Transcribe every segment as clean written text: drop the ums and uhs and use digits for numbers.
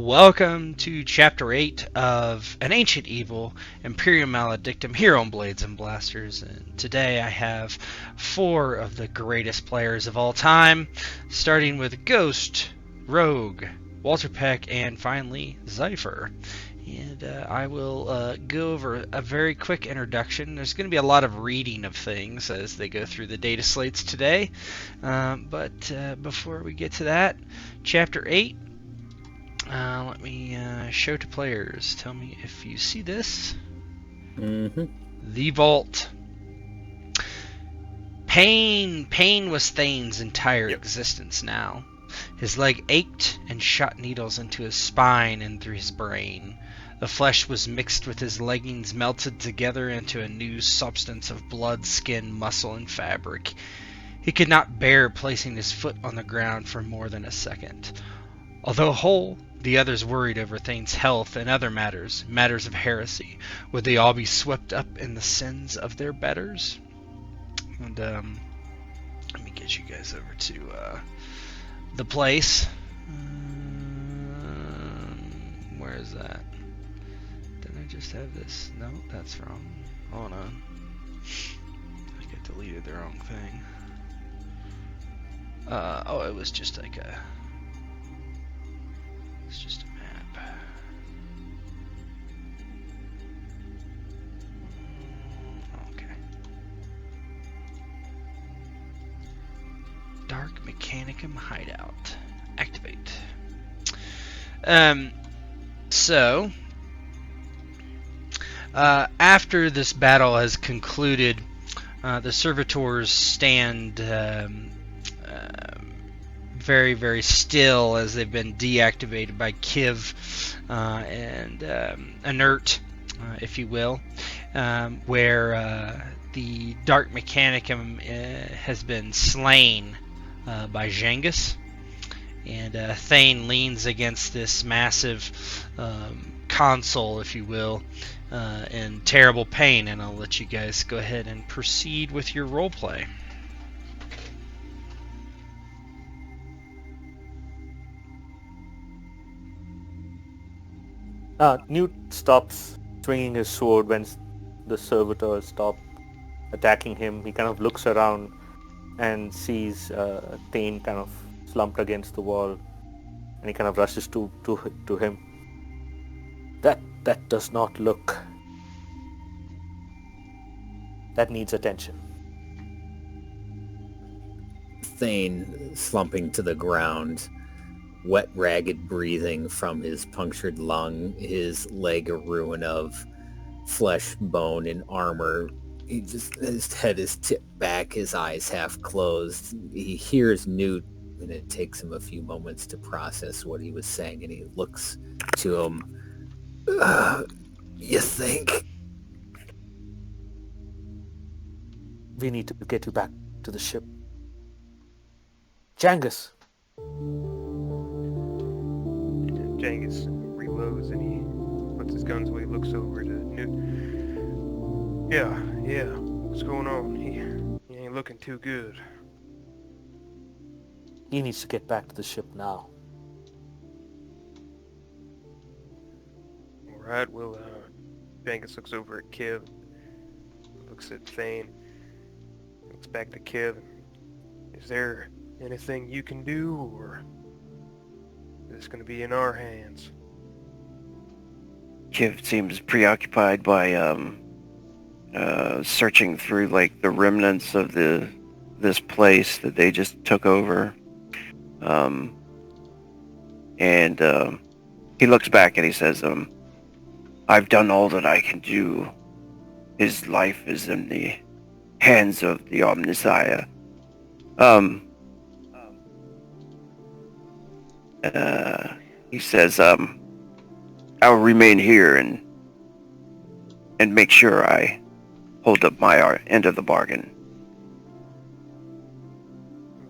Welcome to Chapter 8 of An Ancient Evil, Imperium Maledictum, here on Blades and Blasters. And today I have four of the greatest players of all time, starting with Ghost, Rogue, Walter Peck, and finally Zypher. And I will go over a very quick introduction. There's going to be a lot of reading of things as they go through the data slates today. But before we get to that, Chapter 8. Let me show to players. Tell me if you see this. The Vault. Pain was Thane's entire existence now. His leg ached and shot needles into his spine and through his brain. The flesh was mixed with his leggings, melted together into a new substance of blood, skin, muscle, and fabric. He could not bear placing his foot on the ground for more than a second. Although whole, the others worried over Thane's health and other matters of heresy. Would they all be swept up in the sins of their betters? And let me get you guys over to the place. Where is that? Didn't I just have this? No, that's wrong. Hold on. I think I deleted the wrong thing. Oh, it was just like a... It's just a map. Okay. Dark Mechanicum Hideout. Activate. So, after this battle has concluded, the servitors stand very, very still as they've been deactivated by Kiv and Inert, if you will, where the Dark Mechanicum has been slain by Djangus, and Thane leans against this massive console, if you will, in terrible pain, and I'll let you guys go ahead and proceed with your roleplay. Newt stops swinging his sword when the servitors stop attacking him. He kind of looks around and sees Thane kind of slumped against the wall, and he kind of rushes to him. That does not look... That needs attention. Thane slumping to the ground, wet, ragged breathing from his punctured lung, his leg a ruin of flesh, bone, and armor. His head is tipped back, his eyes half closed. He hears Newt, and it takes him a few moments to process what he was saying, and he looks to him. You think? We need to get you back to the ship. Djangus! Djangus reloads and he puts his guns away, looks over to Newt. Yeah, what's going on? He ain't looking too good. He needs to get back to the ship now. Alright, well, Djangus looks over at Kiv, looks at Thane, looks back to Kiv. Is there anything you can do, or... It's going to be in our hands? Kiv seems preoccupied by searching through like the remnants of this place that they just took over, and he looks back and he says, "I've done all that I can do. His life is in the hands of the Omnissiah." He says, "I'll remain here and make sure I hold up my end of the bargain."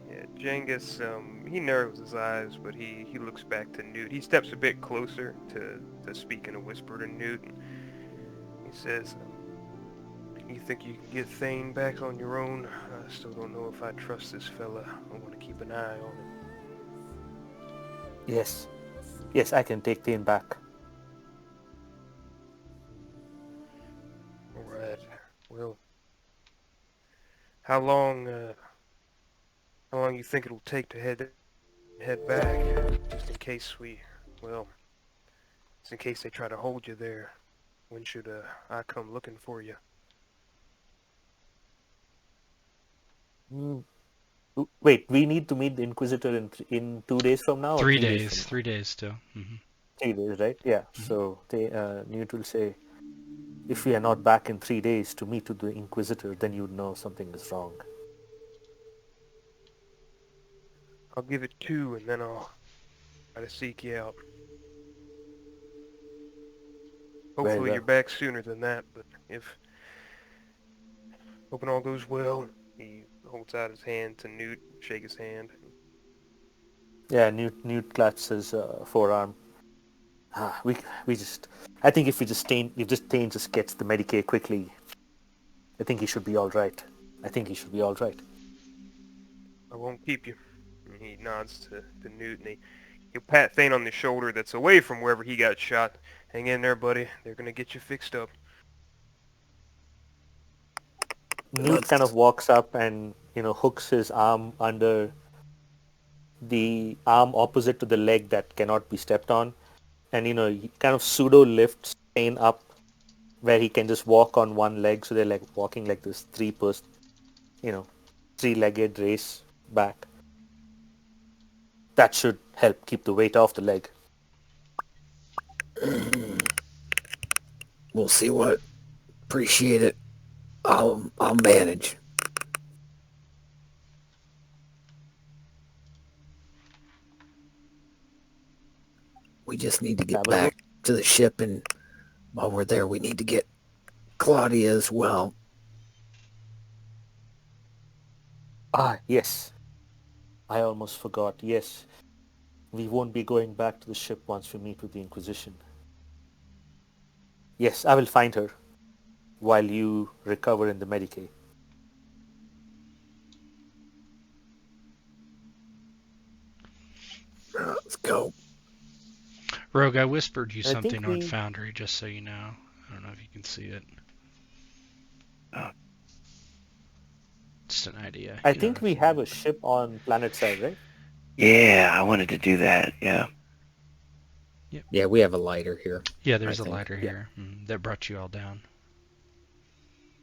Yeah, Djangus, he narrows his eyes, but he looks back to Newt. He steps a bit closer to speak in a whisper to Newt. He says, "You think you can get Thane back on your own? I still don't know if I trust this fella. I want to keep an eye on him." Yes. Yes, I can take Thane back. All right. Well, how long you think it'll take to head back? Just in case just in case they try to hold you there. When should I come looking for you? Hmm. Wait, we need to meet the Inquisitor in 2 days from now, or 3 3 days days. from now? 3 days still. 3 days, right? Yeah. So Newt will say, if we are not back in 3 days to meet with the Inquisitor, then you'd know something is wrong. I'll give it 2, and then I'll try to seek you out. Very Hopefully well. you're back sooner than that, but hoping all goes well. He holds out his hand to Newt, shake his hand. Yeah, Newt claps his forearm. We just. I think if Thane just gets the Medicaid quickly, I think he should be all right. I won't keep you. And he nods to Newt, and he'll pat Thane on the shoulder that's away from wherever he got shot. Hang in there, buddy. They're gonna get you fixed up. Newt kind of walks up and hooks his arm under the arm opposite to the leg that cannot be stepped on, and he kind of pseudo lifts Thane up where he can just walk on one leg, so they're like walking like this three-legged race back. That should help keep the weight off the leg. We'll see what. Appreciate it. I'll manage. We just need to get back to the ship, and while we're there, we need to get Claudia as well. Yes. I almost forgot. Yes. We won't be going back to the ship once we meet with the Inquisition. Yes, I will find her while you recover in the Medicaid. Let's go. Rogue, I whispered you I think something on we- Foundry, just so you know. I don't know if you can see it. Just an idea. I think we have a ship on planet side, right? Yeah, I wanted to do that. Yeah. Yeah, we have a lighter here. Yeah, there's I a think. lighter here that brought you all down.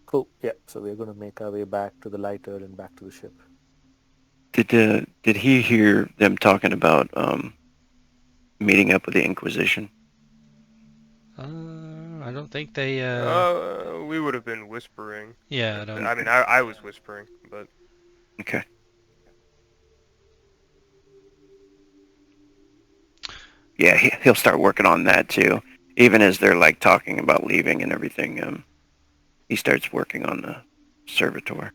Cool. Yeah. So we're going to make our way back to the lighter and back to the ship. Did he hear them talking about meeting up with the Inquisition? I don't think they. We would have been whispering. Yeah, I don't. I mean, I was whispering, but Okay. Yeah, he'll start working on that too. Even as they're like talking about leaving and everything, he starts working on the servitor.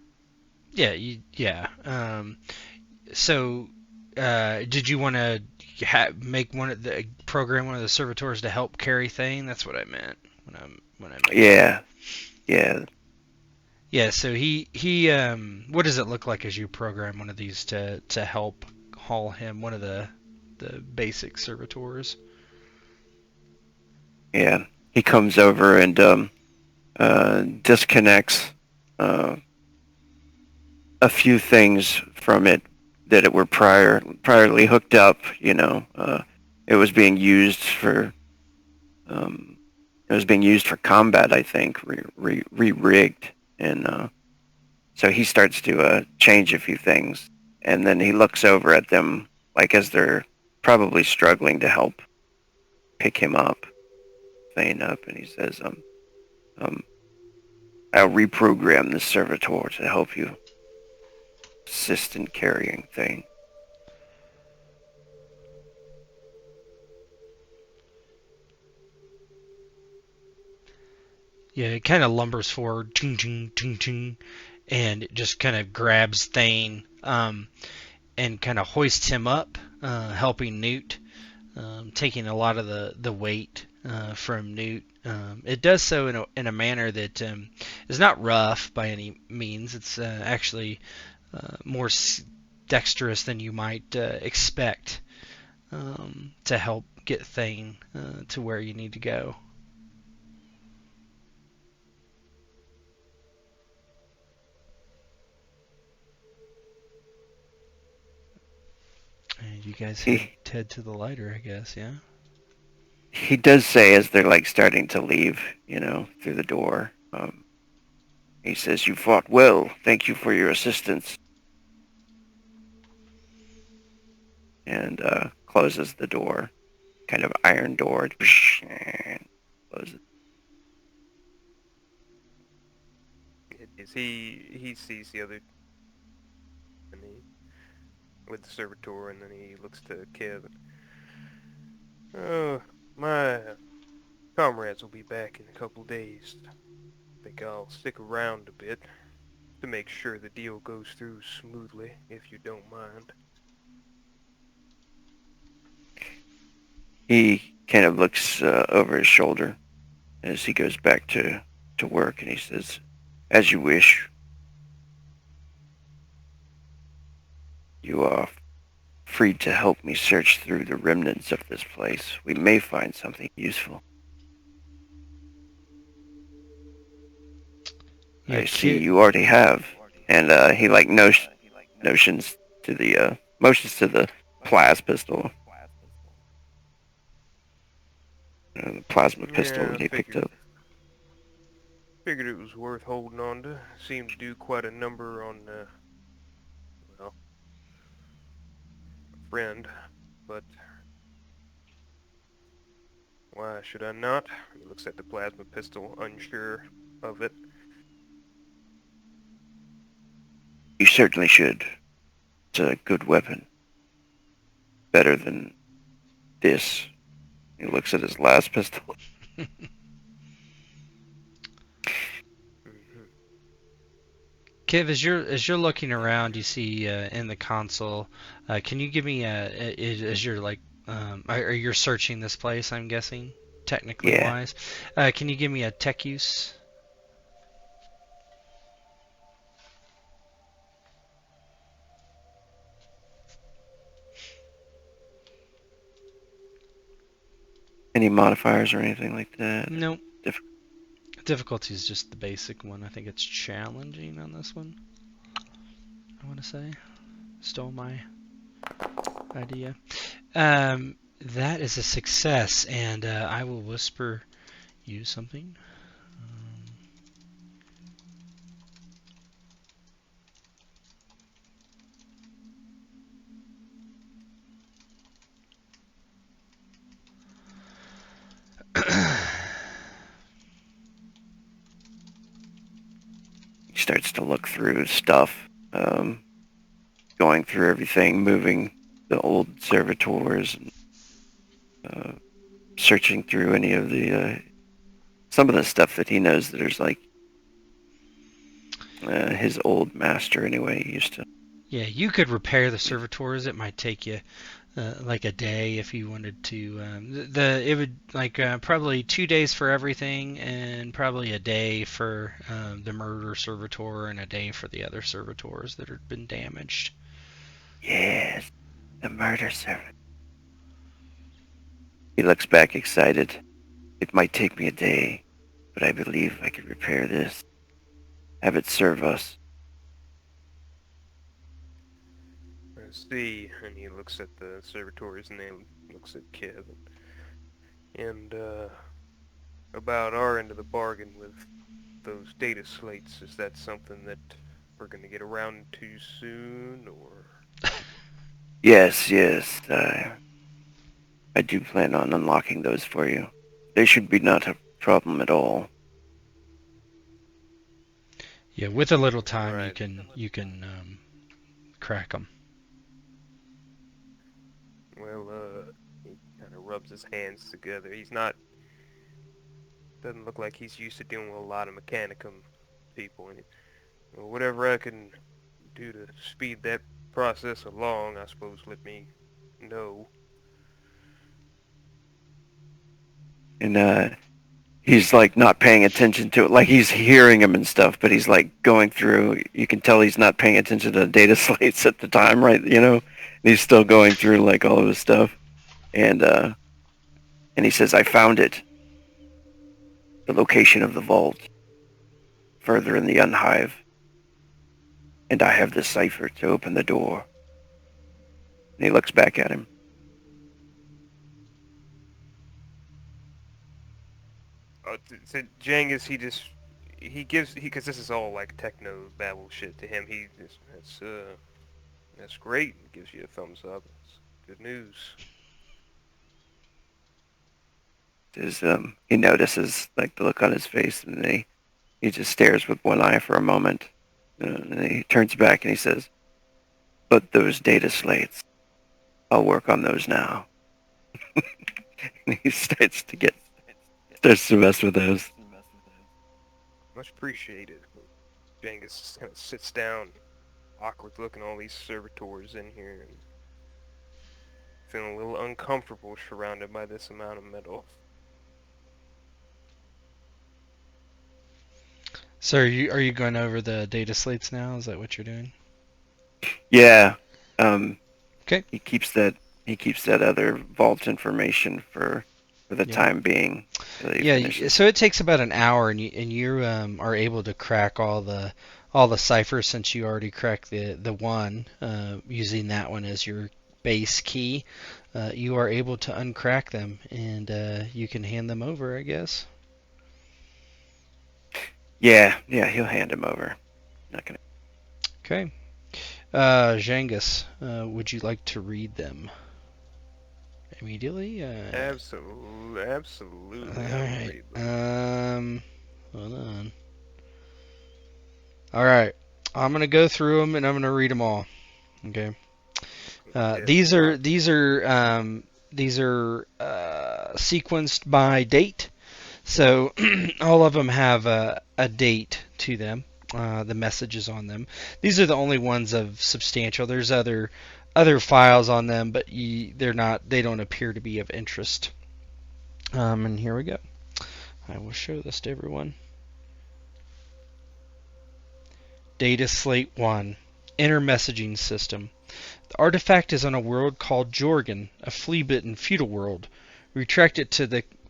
Yeah, so, did you want to make one of the servitors to help carry Thane? That's what I meant when I meant. Yeah. Yeah. So he what does it look like as you program one of these to help haul him? One of the basic servitors. Yeah. He comes over and disconnects a few things from it that were priorly hooked up. It was being used for combat, I think, re-rigged, and so he starts to change a few things, and then he looks over at them like as they're probably struggling to help pick him up, Thane up, and he says, I'll reprogram this servitor to help you assist in carrying Thane. Yeah, it kind of lumbers forward, ting, ting, ting, ting, and it just kind of grabs Thane and kind of hoists him up, helping Newt, taking a lot of the weight from Newt. It does so in a manner that is not rough by any means. It's actually more dexterous than you might expect. to help get Thane to where you need to go. And you guys head to the lighter, I guess, yeah? He does say as they're like starting to leave, through the door. He says, "You fought well. Thank you for your assistance." And closes the door, kind of iron door. And closes. He sees the other, and with the servitor, and then he looks to Kevin. Oh, my comrades will be back in a couple days. I think I'll stick around a bit to make sure the deal goes through smoothly, if you don't mind. He kind of looks over his shoulder as he goes back to work, and he says, "As you wish. You are free to help me search through the remnants of this place. We may find something useful." Yeah, I see you already have. And he like motions to the plas pistol. The plasma pistol that he picked up. Figured it was worth holding on to. Seemed to do quite a number on, well, a friend, but why should I not? He looks at the plasma pistol, unsure of it. You certainly should. It's a good weapon. Better than this. He looks at his last pistol. Kiv, as you're looking around, you see in the console. Can you give me as you're like, are you searching this place? I'm guessing, technically wise. Can you give me a tech use? Any modifiers or anything like that? Nope. Difficulty is just the basic one. I think it's challenging on this one. I want to say. Stole my idea. That is a success, and I will whisper you something. He starts to look through stuff, going through everything, moving the old servitors, and searching through any of the some of the stuff that he knows that there's like his old master anyway. He used to. Yeah, you could repair the servitors. It might take you like a day if you wanted to. It would like probably 2 days for everything, and probably a day for the murder servitor, and a day for the other servitors that had been damaged. Yes, the murder servitor. He looks back excited. "It might take me a day, but I believe I can repair this. Have it serve us." See, and he looks at the servitors, and then looks at Kevin. And about our end of the bargain with those data slates, is that something that we're going to get around to soon, or? Yes. I do plan on unlocking those for you. They should be not a problem at all. Yeah, with a little time, Right. you can crack them. Well, he kind of rubs his hands together. Doesn't look like he's used to dealing with a lot of mechanicum people. And whatever I can do to speed that process along, I suppose, let me know. And he's like not paying attention to it. Like he's hearing him and stuff, but he's like going through. You can tell he's not paying attention to the data slates at the time, right? He's still going through like all of his stuff. and he says, "I found it. The location of the vault, further in the Unhive, and I have the cipher to open the door." And he looks back at him. So Djangus, because this is all like techno babble shit to him. That's great. He gives you a thumbs up. It's good news. He notices like the look on his face, and then he just stares with one eye for a moment, and then he turns back and he says, "But those data slates, I'll work on those now." And he starts to mess with those. Much appreciated. Djangus kind of sits down, awkward looking, all these servitors in here, and feeling a little uncomfortable surrounded by this amount of metal. So are you going over the data slates now? Is that what you're doing? Yeah. Okay. He keeps that other vault information for the time being. Yeah. So it takes about an hour, and you are able to crack all the ciphers, since you already cracked the one using that one as your base key. You are able to uncrack them, and you can hand them over, I guess. Yeah, he'll hand him over. Not gonna. Okay. Djangus, would you like to read them immediately? Absolutely. All right. Hold on. All right. I'm gonna go through them, and I'm gonna read them all. Okay. These are sequenced by date. So all of them have a date to them, the messages on them. These are the only ones of substantial. There's other files on them, but they don't appear to be of interest. And here we go. I will show this to everyone. Data Slate 1, Inner Messaging System. The artifact is on a world called Jorgen, a flea-bitten feudal world. Retract it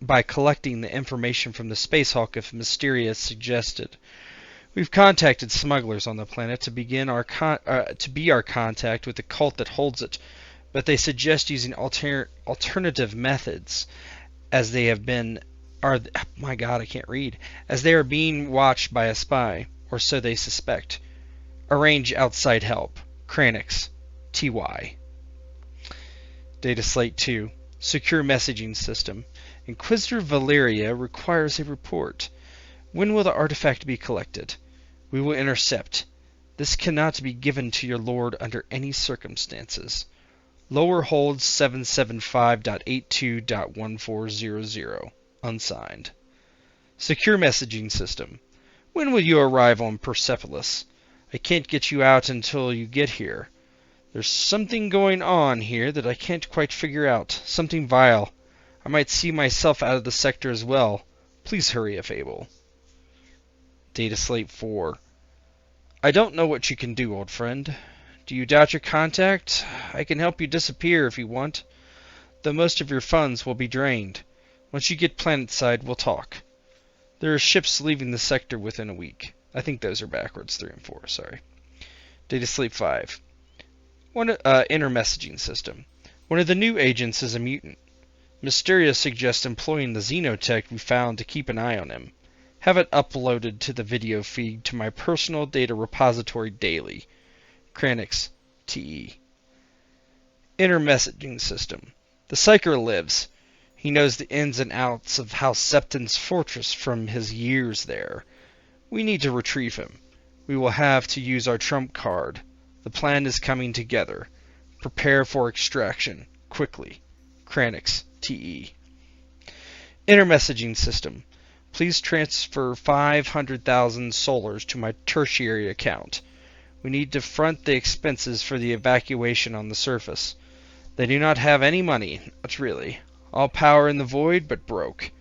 by collecting the information from the Space Hulk if Mysterious suggested. We've contacted smugglers on the planet to be our contact with the cult that holds it, but they suggest using alternative methods, as they have been as they are being watched by a spy, or so they suspect. Arrange outside help. Kranix, TY. Data Slate 2, Secure Messaging System. Inquisitor Valeria requires a report. When will the artifact be collected? We will intercept. This cannot be given to your lord under any circumstances. Lower holds 775.82.1400. Unsigned. Secure Messaging System. When will you arrive on Persepolis? I can't get you out until you get here. There's something going on here that I can't quite figure out. Something vile. I might see myself out of the sector as well. Please hurry if able. Data Slate 4. I don't know what you can do, old friend. Do you doubt your contact? I can help you disappear if you want, though most of your funds will be drained. Once you get planetside, we'll talk. There are ships leaving the sector within a week. I think those are backwards, 3 and 4, sorry. Data Slate 5. Inner Messaging System. One of the new agents is a mutant. Mysteria suggests employing the xenotech we found to keep an eye on him. Have it uploaded to the video feed to my personal data repository daily. Kranix, TE. Inner Messaging System. The Psyker lives. He knows the ins and outs of House Septon's fortress from his years there. We need to retrieve him. We will have to use our trump card. The plan is coming together. Prepare for extraction. Quickly. Kranix, TE. Inner Messaging System. Please transfer 500,000 solars to my tertiary account. We need to front the expenses for the evacuation on the surface. They do not have any money, not really. All power in the void, but broke.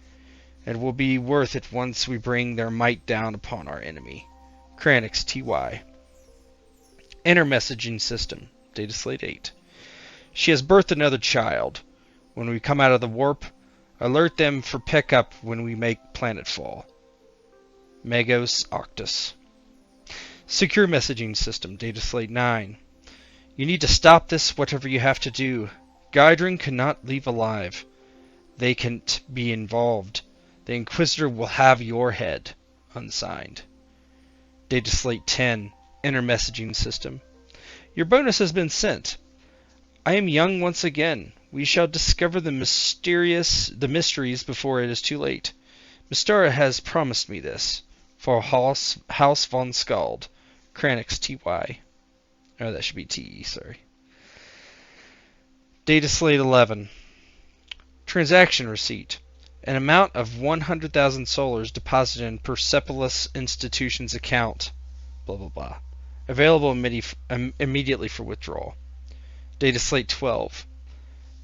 It will be worth it once we bring their might down upon our enemy. Kranix, TY. Inner Messaging System. Data Slate 8. She has birthed another child. When we come out of the warp, alert them for pickup when we make planetfall. Magos Octus. Secure messaging system, dataslate 9. You need to stop this, whatever you have to do. Guidring cannot leave alive. They can't be involved. The Inquisitor will have your head. Unsigned. Dataslate 10. Inner messaging system. Your bonus has been sent. I am young once again. We shall discover the mysteries before it is too late. Mystara has promised me this. For House von Skald. Kranix TY. Oh, that should be TE, sorry. Dataslate 11. Transaction receipt. An amount of 100,000 solars deposited in Persepolis Institution's account. Blah, blah, blah. Available immediately for withdrawal. Dataslate 12.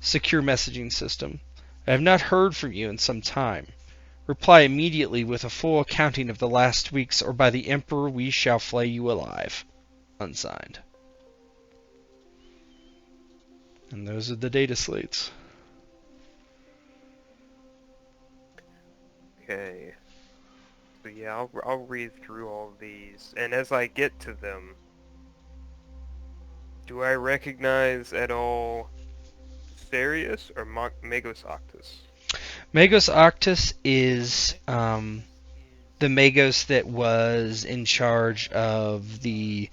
Secure messaging system. I have not heard from you in some time. Reply immediately with a full accounting of the last weeks, or by the Emperor we shall flay you alive. Unsigned. And those are the data slates. Okay. So yeah, I'll read through all these, and as I get to them, do I recognize at all Sarius or Magos Octus? Magos Octus is the Magos that was in charge of the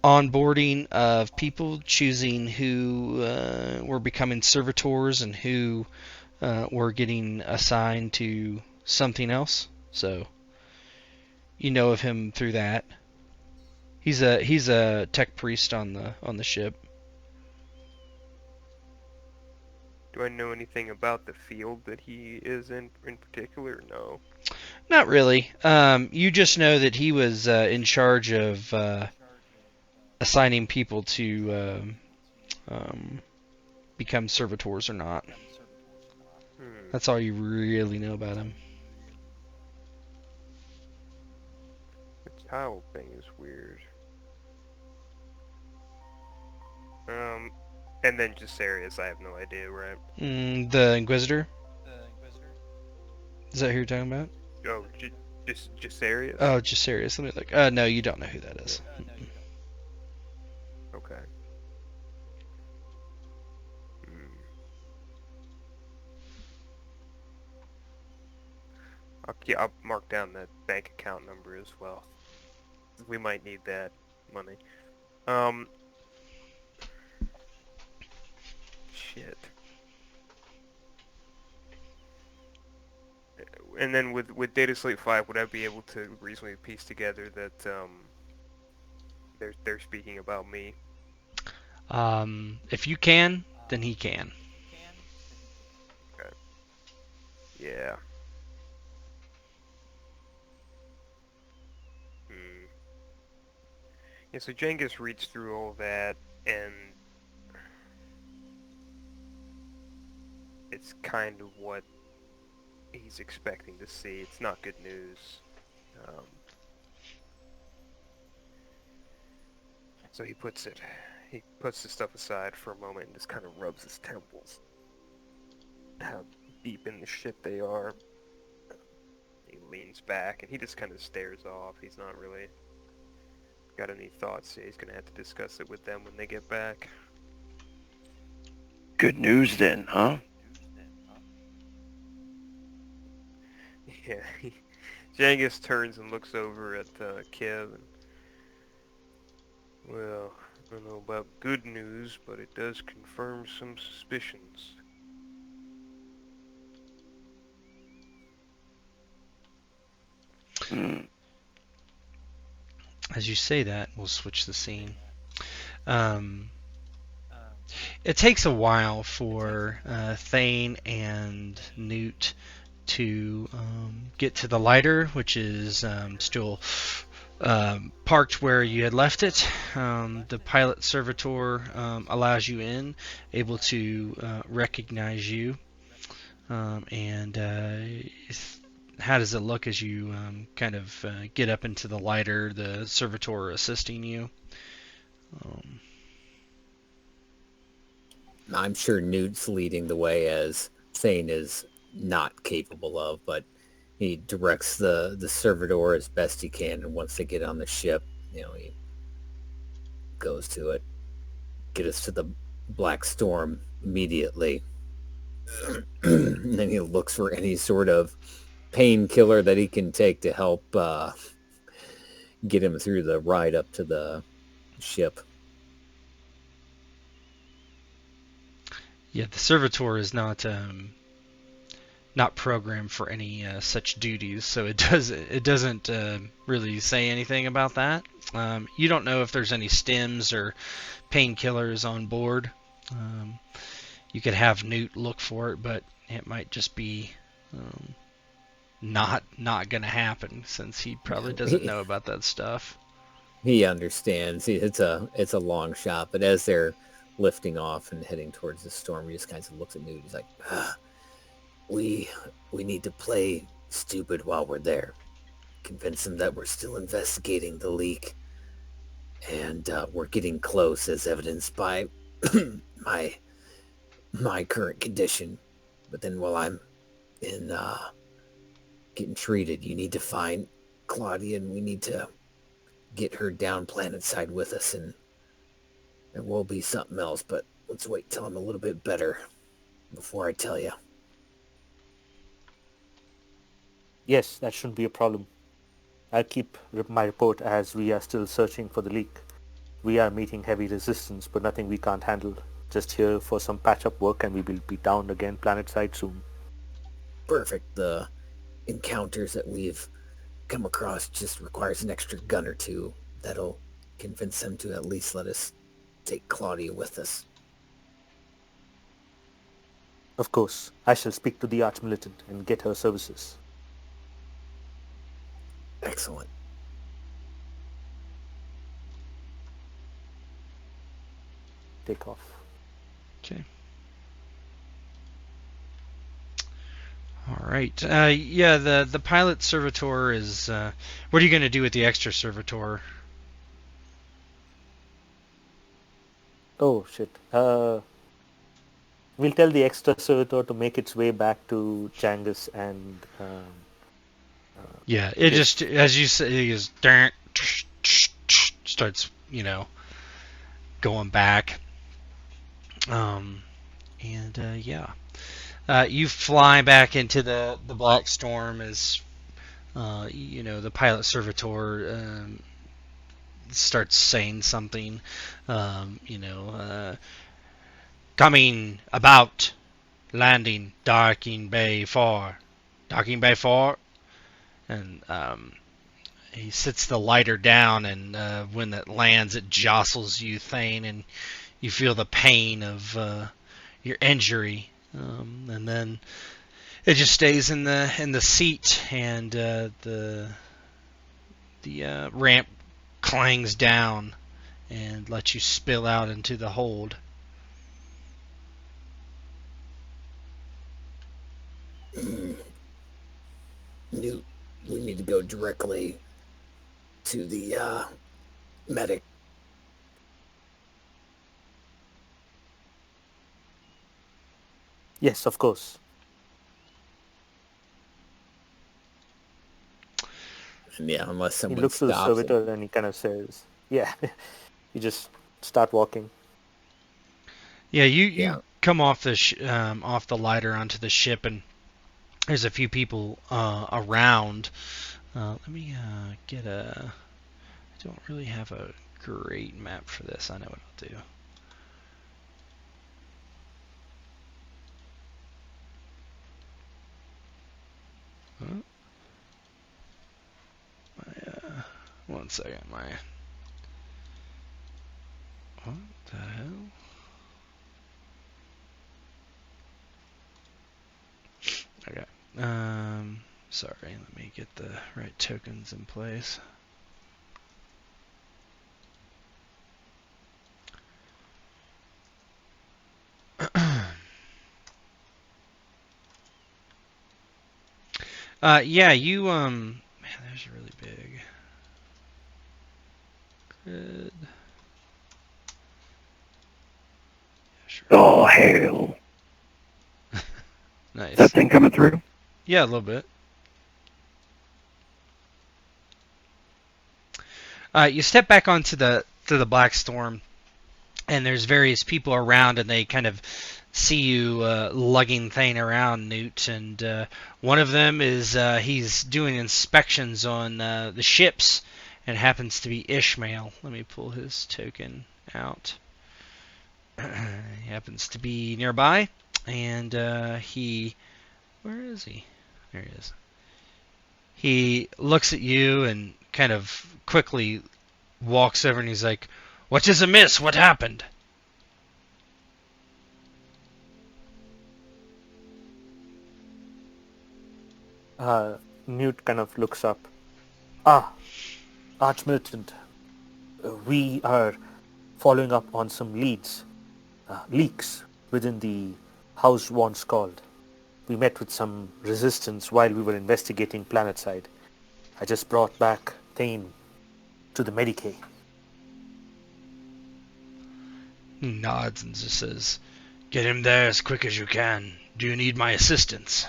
onboarding of people, choosing who were becoming servitors and who were getting assigned to something else. So you know of him through that. He's a tech priest on the ship. Do I know anything about the field that he is in particular? No. Not really. You just know that he was in charge of assigning people to become servitors or not. That's all you really know about him. The tile thing is weird. And then Jasarius, I have no idea, right? The Inquisitor? Is that who you're talking about? Oh, Jasarius? Oh, Jasarius. Let me look. No, you don't know who that is. Okay. I'll mark down that bank account number as well. We might need that money. Shit. And then with Dataslate 5, would I be able to reasonably piece together that they're speaking about me? If you can, then he can. Okay. Yeah. Yeah, so Djangus reads through all that, and it's kind of what he's expecting to see. It's not good news. So he puts the stuff aside for a moment and just kind of rubs his temples. How deep in the shit they are. He leans back and he just kind of stares off. He's not really got any thoughts. He's going to have to discuss it with them when they get back. Good news then, huh? Yeah. Djangus turns and looks over at Kev. And, well, I don't know about good news, but it does confirm some suspicions. As you say that, we'll switch the scene. It takes a while for Thane and Newt to get to the lighter, which is still parked where you had left it. The pilot servitor allows you in, able to recognize you. How does it look as you kind of get up into the lighter, the servitor assisting you? I'm sure Newt's leading the way, as Thane is not capable of, but he directs the servitor as best he can, and once they get on the ship, he goes to it. Get us to the Black Storm immediately. And then he looks for any sort of painkiller that he can take to help get him through the ride up to the ship. Yeah, the servitor is not programmed for any such duties, so it doesn't really say anything about that. You don't know if there's any stims or painkillers on board. You could have Newt look for it, but it might just be not going to happen, since he probably doesn't know about that stuff. He understands. It's a long shot, but as they're lifting off and heading towards the storm, he just kind of looks at Newt. He's like, we need to play stupid while we're there. Convince them that we're still investigating the leak, and we're getting close, as evidenced by my current condition. But then while I'm in getting treated, you need to find Claudia, and we need to get her down planet side with us, and there will be something else, but let's wait till I'm a little bit better before I tell you. Yes, that shouldn't be a problem. I'll keep my report as we are still searching for the leak. We are meeting heavy resistance, but nothing we can't handle. Just here for some patch-up work, and we will be down again planet-side soon. Perfect. The encounters that we've come across just requires an extra gun or two. That'll convince them to at least let us take Claudia with us. Of course, I shall speak to the Arch-Militant and get her services. Excellent. Take off. Okay. All right. Yeah, the pilot servitor is... what are you going to do with the extra servitor? Oh, shit. We'll tell the extra servitor to make its way back to Djangus and... yeah, it just, as you say, it starts, going back. Yeah. You fly back into the Black Storm as, the pilot servitor starts saying something, coming about, landing, Docking Bay 4. Docking Bay 4? And he sits the lighter down, and when it lands, it jostles you, Thane, and you feel the pain of your injury. And then it just stays in the seat, and the ramp clangs down and lets you spill out into the hold. Newt, we need to go directly to the medic. Yes, of course. And yeah, unless someone He looks to the stops servitor and he kind of says, yeah, you just start walking. Yeah, you come off off the lighter onto the ship, and there's a few people around. Let me get a... I don't really have a great map for this. I know what I'll do. One second, what the hell? Okay. Sorry, let me get the right tokens in place. Yeah, you, man, there's really big. Grid. All hail. Nice. Is that thing coming through? Yeah, a little bit. You step back onto the Black Storm, and there's various people around, and they kind of see you lugging Thane around, Newt. And one of them is he's doing inspections on the ships, and it happens to be Ishmael. Let me pull his token out. He happens to be nearby, and he... Where is he? There he is. He looks at you and kind of quickly walks over, and he's like, "What is amiss? What happened?" Newt kind of looks up. Ah, Archmilitant, we are following up on some leads, leaks within the house once called. We met with some resistance while we were investigating planetside. I just brought back Thane to the Medicae. He nods and just says, "Get him there as quick as you can. Do you need my assistance?"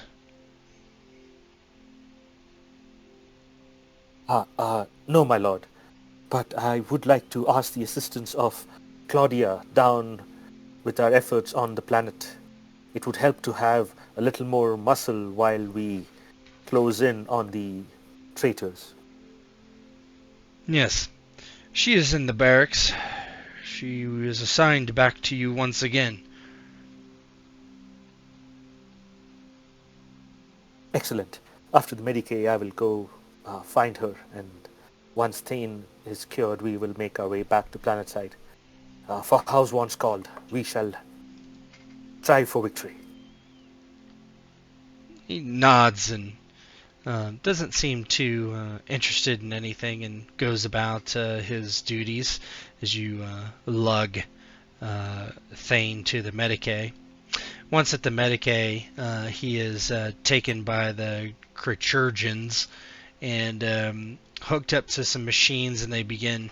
No, my lord. But I would like to ask the assistance of Claudia down with our efforts on the planet. It would help to have a little more muscle while we close in on the traitors. Yes. She is in the barracks. She was assigned back to you once again. Excellent. After the Medicae, I will go find her, and once Thane is cured, we will make our way back to planetside. For house once called, we shall strive for victory. He nods and doesn't seem too interested in anything, and goes about his duties as you lug Thane to the Medicae. Once at the Medicae, he is taken by the Creturgians and hooked up to some machines, and they begin,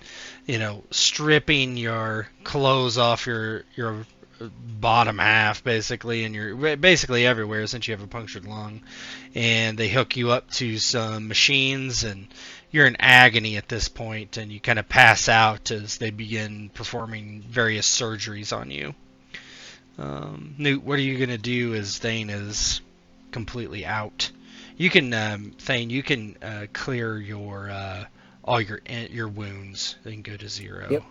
stripping your clothes off your bottom half, basically, and you're basically everywhere since you have a punctured lung. And they hook you up to some machines, and you're in agony at this point, and you kind of pass out as they begin performing various surgeries on you. Newt, what are you going to do as Thane is completely out? You can, Thane, you can clear your all your wounds. They can go to 0. Yep.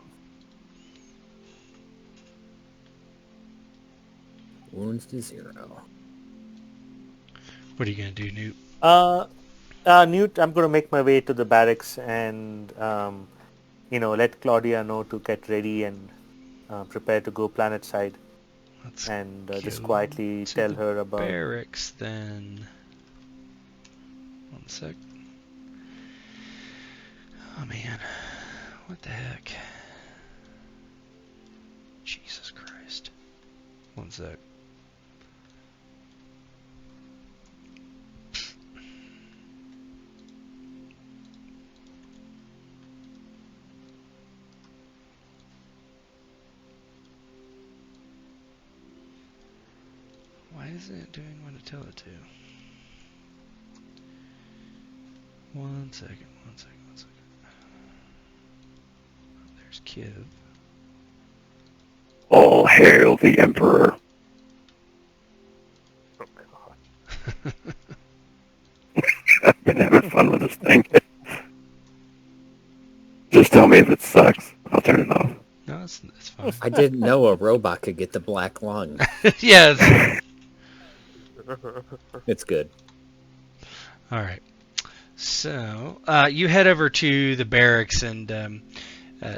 Wounds to 0. What are you going to do, Newt? Newt, I'm going to make my way to the barracks and, let Claudia know to get ready and prepare to go planetside. Let's and just go quietly to tell the her about... barracks, then. One sec. Oh, man. What the heck? Jesus Christ. One sec. Why isn't it doing what I tell it to? One second. Oh, there's Kiv. All hail the Emperor. Oh god. I've been having fun with this thing. Just tell me if it sucks. I'll turn it off. No, it's fine. I didn't know a robot could get the black lung. Yes. It's good. All right. So you head over to the barracks, and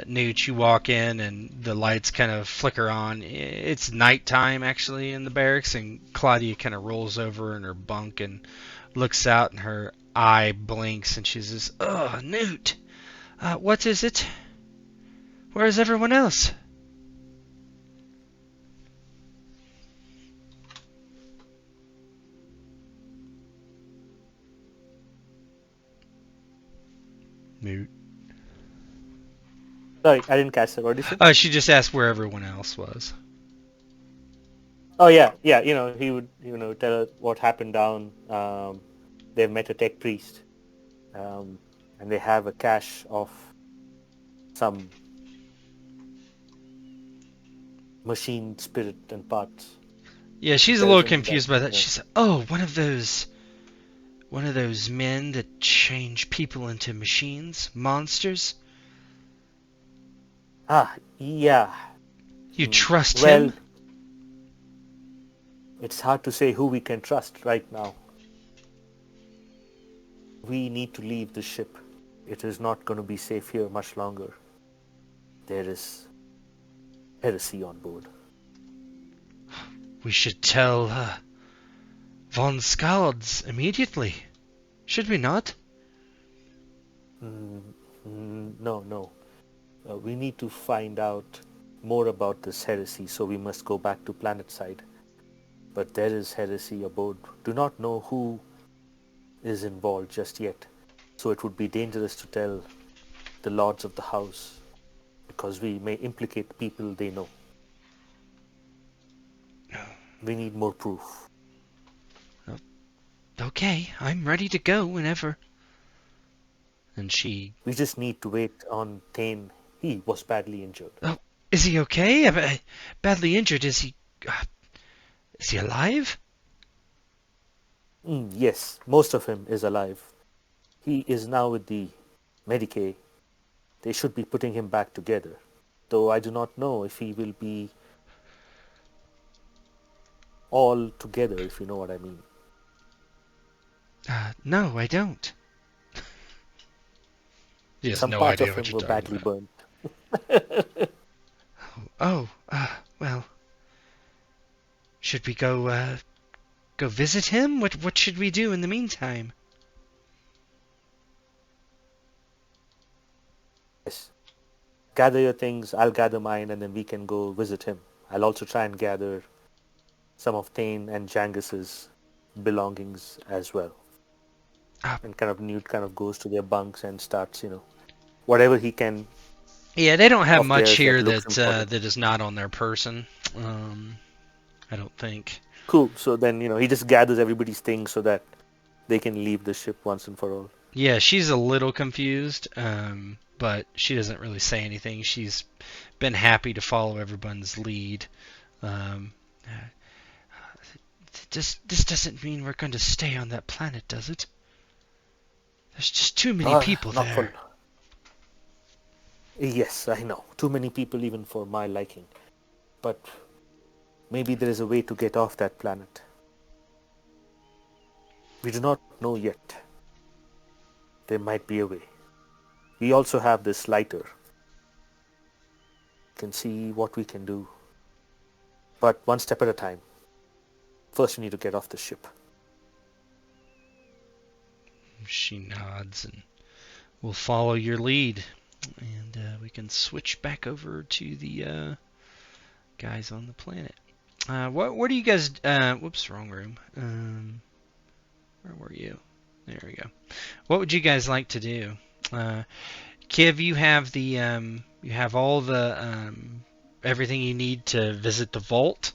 Newt, you walk in, and the lights kind of flicker on. It's nighttime, actually, in the barracks, and Claudia kind of rolls over in her bunk and looks out, and her eye blinks, and she says, "Oh, Newt, what is it? Where is everyone else?" Newt. Sorry, I didn't catch that. What did you say? She just asked where everyone else was. Oh yeah, yeah. He would tell her what happened down. They've met a tech priest, and they have a cache of some machine spirit and parts. Yeah, He she's a tells little him that confused by that. She said, "Oh, one of those men that change people into machines, monsters. yeah. You trust Well, him?" it's hard to say who we can trust right now. We need to leave the ship. It is not going to be safe here much longer. There is heresy on board. We should tell von Scalds immediately, should we not? No. We need to find out more about this heresy, so we must go back to planetside. But there is heresy aboard. Do not know who is involved just yet, so it would be dangerous to tell the lords of the house, because we may implicate people they know. We need more proof. Okay, I'm ready to go whenever. And she... We just need to wait on Thane. He was badly injured. Oh, is he okay? Badly injured, is he... is he alive? Yes, most of him is alive. He is now with the Medicae. They should be putting him back together, though I do not know if he will be all together, if you know what I mean. No, I don't. He has Some no parts idea of what him you're were talking badly about. burnt. Well, should we go visit him? What should we do in the meantime? Yes. Gather your things, I'll gather mine, and then we can go visit him. I'll also try and gather some of Thane and Djangus's belongings as well. And Newt goes to their bunks and starts, whatever he can. Yeah, they don't have of much theirs here looks important. that is not on their person. I don't think. Cool. So then, he just gathers everybody's things so that they can leave the ship once and for all. Yeah, she's a little confused, but she doesn't really say anything. She's been happy to follow everyone's lead. This doesn't mean we're going to stay on that planet, does it? There's just too many people not there. Yes, I know. Too many people even for my liking. But maybe there is a way to get off that planet. We do not know yet. There might be a way. We also have this lighter. We can see what we can do. But one step at a time. First we need to get off the ship. She nods, and we'll follow your lead. And we can switch back over to the guys on the planet. What do you guys... whoops, wrong room. Where were you? There we go. What would you guys like to do? Kiv, you have all the everything you need to visit the vault.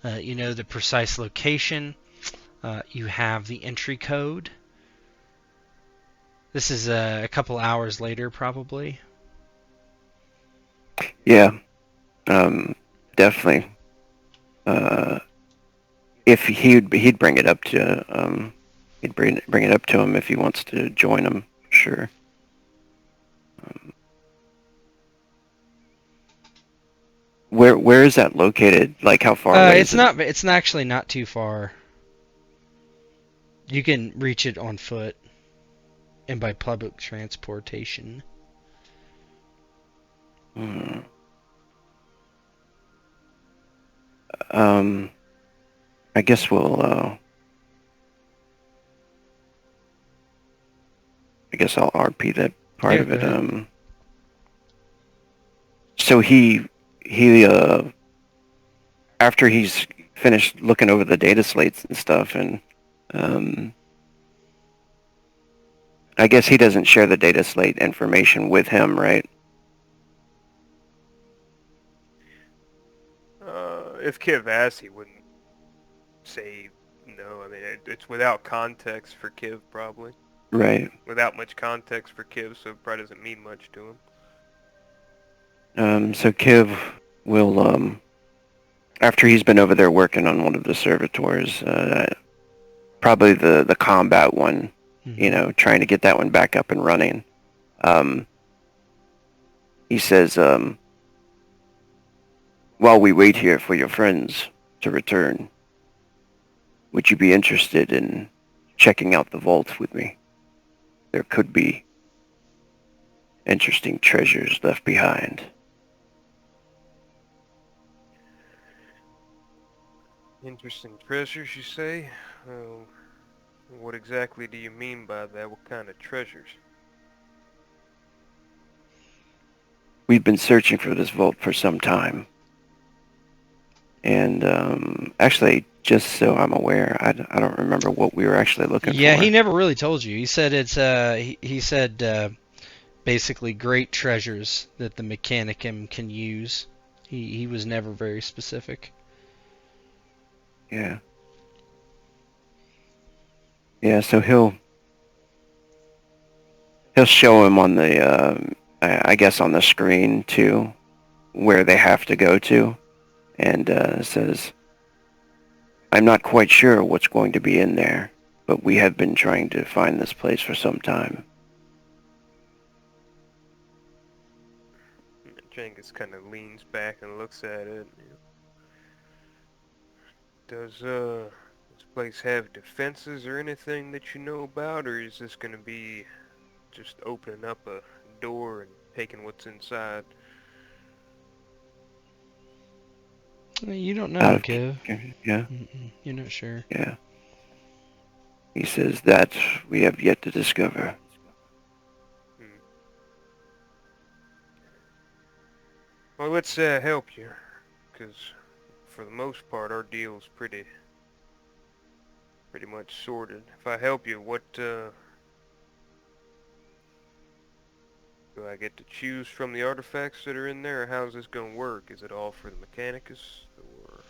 You know the precise location. You have the entry code. This is a couple hours later, probably. Yeah, definitely. If he'd bring it up to he'd bring it up to him if he wants to join him. Sure. Where is that located? Like how far away? It's not. It's actually not too far. You can reach it on foot and by public transportation. I guess we'll. I guess I'll RP that part of it. So he after he's finished looking over the data slates and stuff, and I guess he doesn't share the data slate information with him, right? If Kiv asked, he wouldn't say no. I mean, it's without context for Kiv, probably. Right. Without much context for Kiv, so it probably doesn't mean much to him. So Kiv will, after he's been over there working on one of the servitors, probably the combat one, trying to get that one back up and running. He says, while we wait here for your friends to return, would you be interested in checking out the vault with me? There could be interesting treasures left behind. Interesting treasures, you say? What exactly do you mean by that? What kind of treasures? We've been searching for this vault for some time. And actually, just so I'm aware, I don't remember what we were actually looking for. Yeah, he never really told you. He said it's he said basically great treasures that the Mechanicum can use. He was never very specific. Yeah. Yeah, so he'll show him on the I guess on the screen too, where they have to go to, and says, I'm not quite sure what's going to be in there, but we have been trying to find this place for some time. Djangus kind of leans back and looks at it. Does this place have defenses or anything that you know about, or is this going to be just opening up a door and taking what's inside? You don't know, Kev. Yeah. You're not sure. Yeah. He says that we have yet to discover. Well, let's help you, because for the most part our deal's pretty much sorted. If I help you, what do I get to choose from the artifacts that are in there, or how's this gonna work? Is it all for the Mechanicus, or?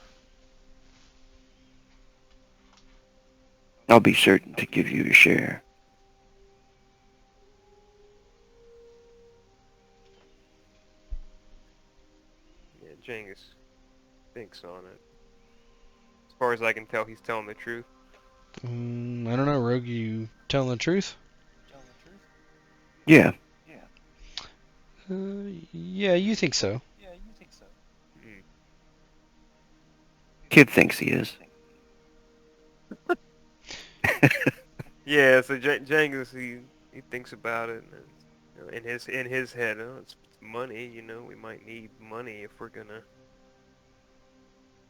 I'll be certain to give you a share. Yeah, Djangus thinks on it. As far as I can tell, he's telling the truth. I don't know, Rogue. You telling the truth? Yeah. Yeah, you think so. Kid thinks he is. Yeah, so Djangus, he thinks about it, and in his head, it's money. We might need money if we're gonna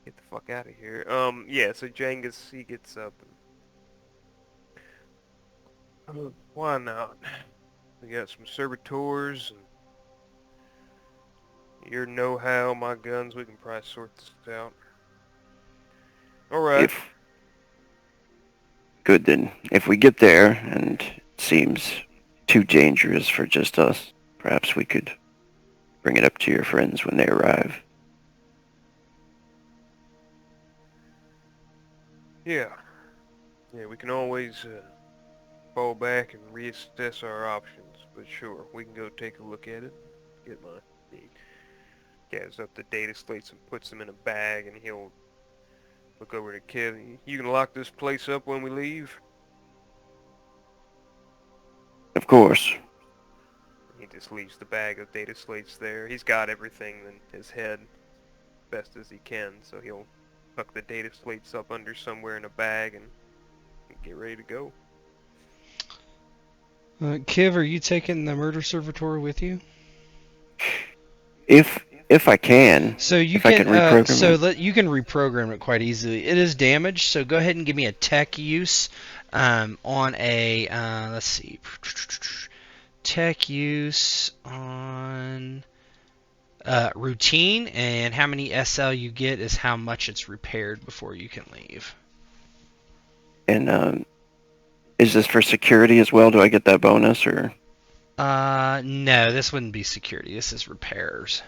get the fuck out of here. Yeah, so Djangus, he gets up and why not? We got some servitors and your know-how, my guns. We can probably sort this out. All right. Good then. If we get there and it seems too dangerous for just us, perhaps we could bring it up to your friends when they arrive. Yeah, we can always fall back and reassess our options, but sure, we can go take a look at it. He gathers up the data slates and puts them in a bag, and he'll look over to Kid. You can lock this place up when we leave? Of course. He just leaves the bag of data slates there. He's got everything in his head best as he can, so he'll tuck the data slates up under somewhere in a bag and get ready to go. Kiv, are you taking the murder servitor with you? If I can. So you can reprogram it. You can reprogram it quite easily. It is damaged, so go ahead and give me a tech use on a let's see, tech use on routine, and how many SL you get is how much it's repaired before you can leave. And is this for security as well? Do I get that bonus or? No, this wouldn't be security. This is repairs.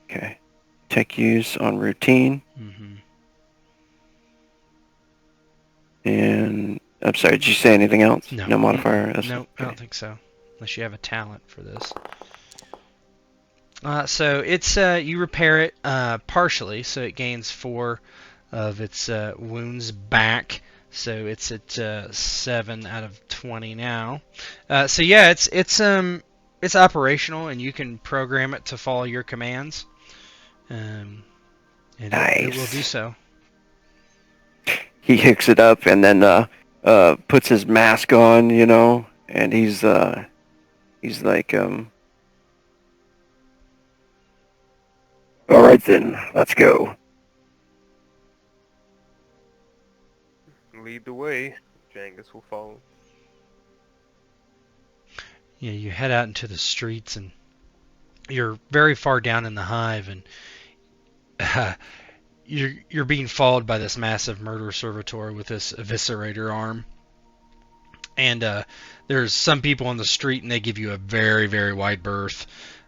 Okay. Tech use on routine. Mm-hmm. And I'm sorry, did you say anything else? No. No modifier? No, That's I okay. don't think so. Unless you have a talent for this. So it's you repair it partially, so it gains 4 of its wounds back. So it's at 7 out of 20 now. So yeah, it's operational, and you can program it to follow your commands. And it will do Nice. so. He hicks it up and then puts his mask on, and he's like, all right then, let's go. Lead the way. Djangus will follow. Yeah, you head out into the streets, and you're very far down in the hive, and you're being followed by this massive murder servitor with this eviscerator arm. And there's some people on the street, and they give you a very, very wide berth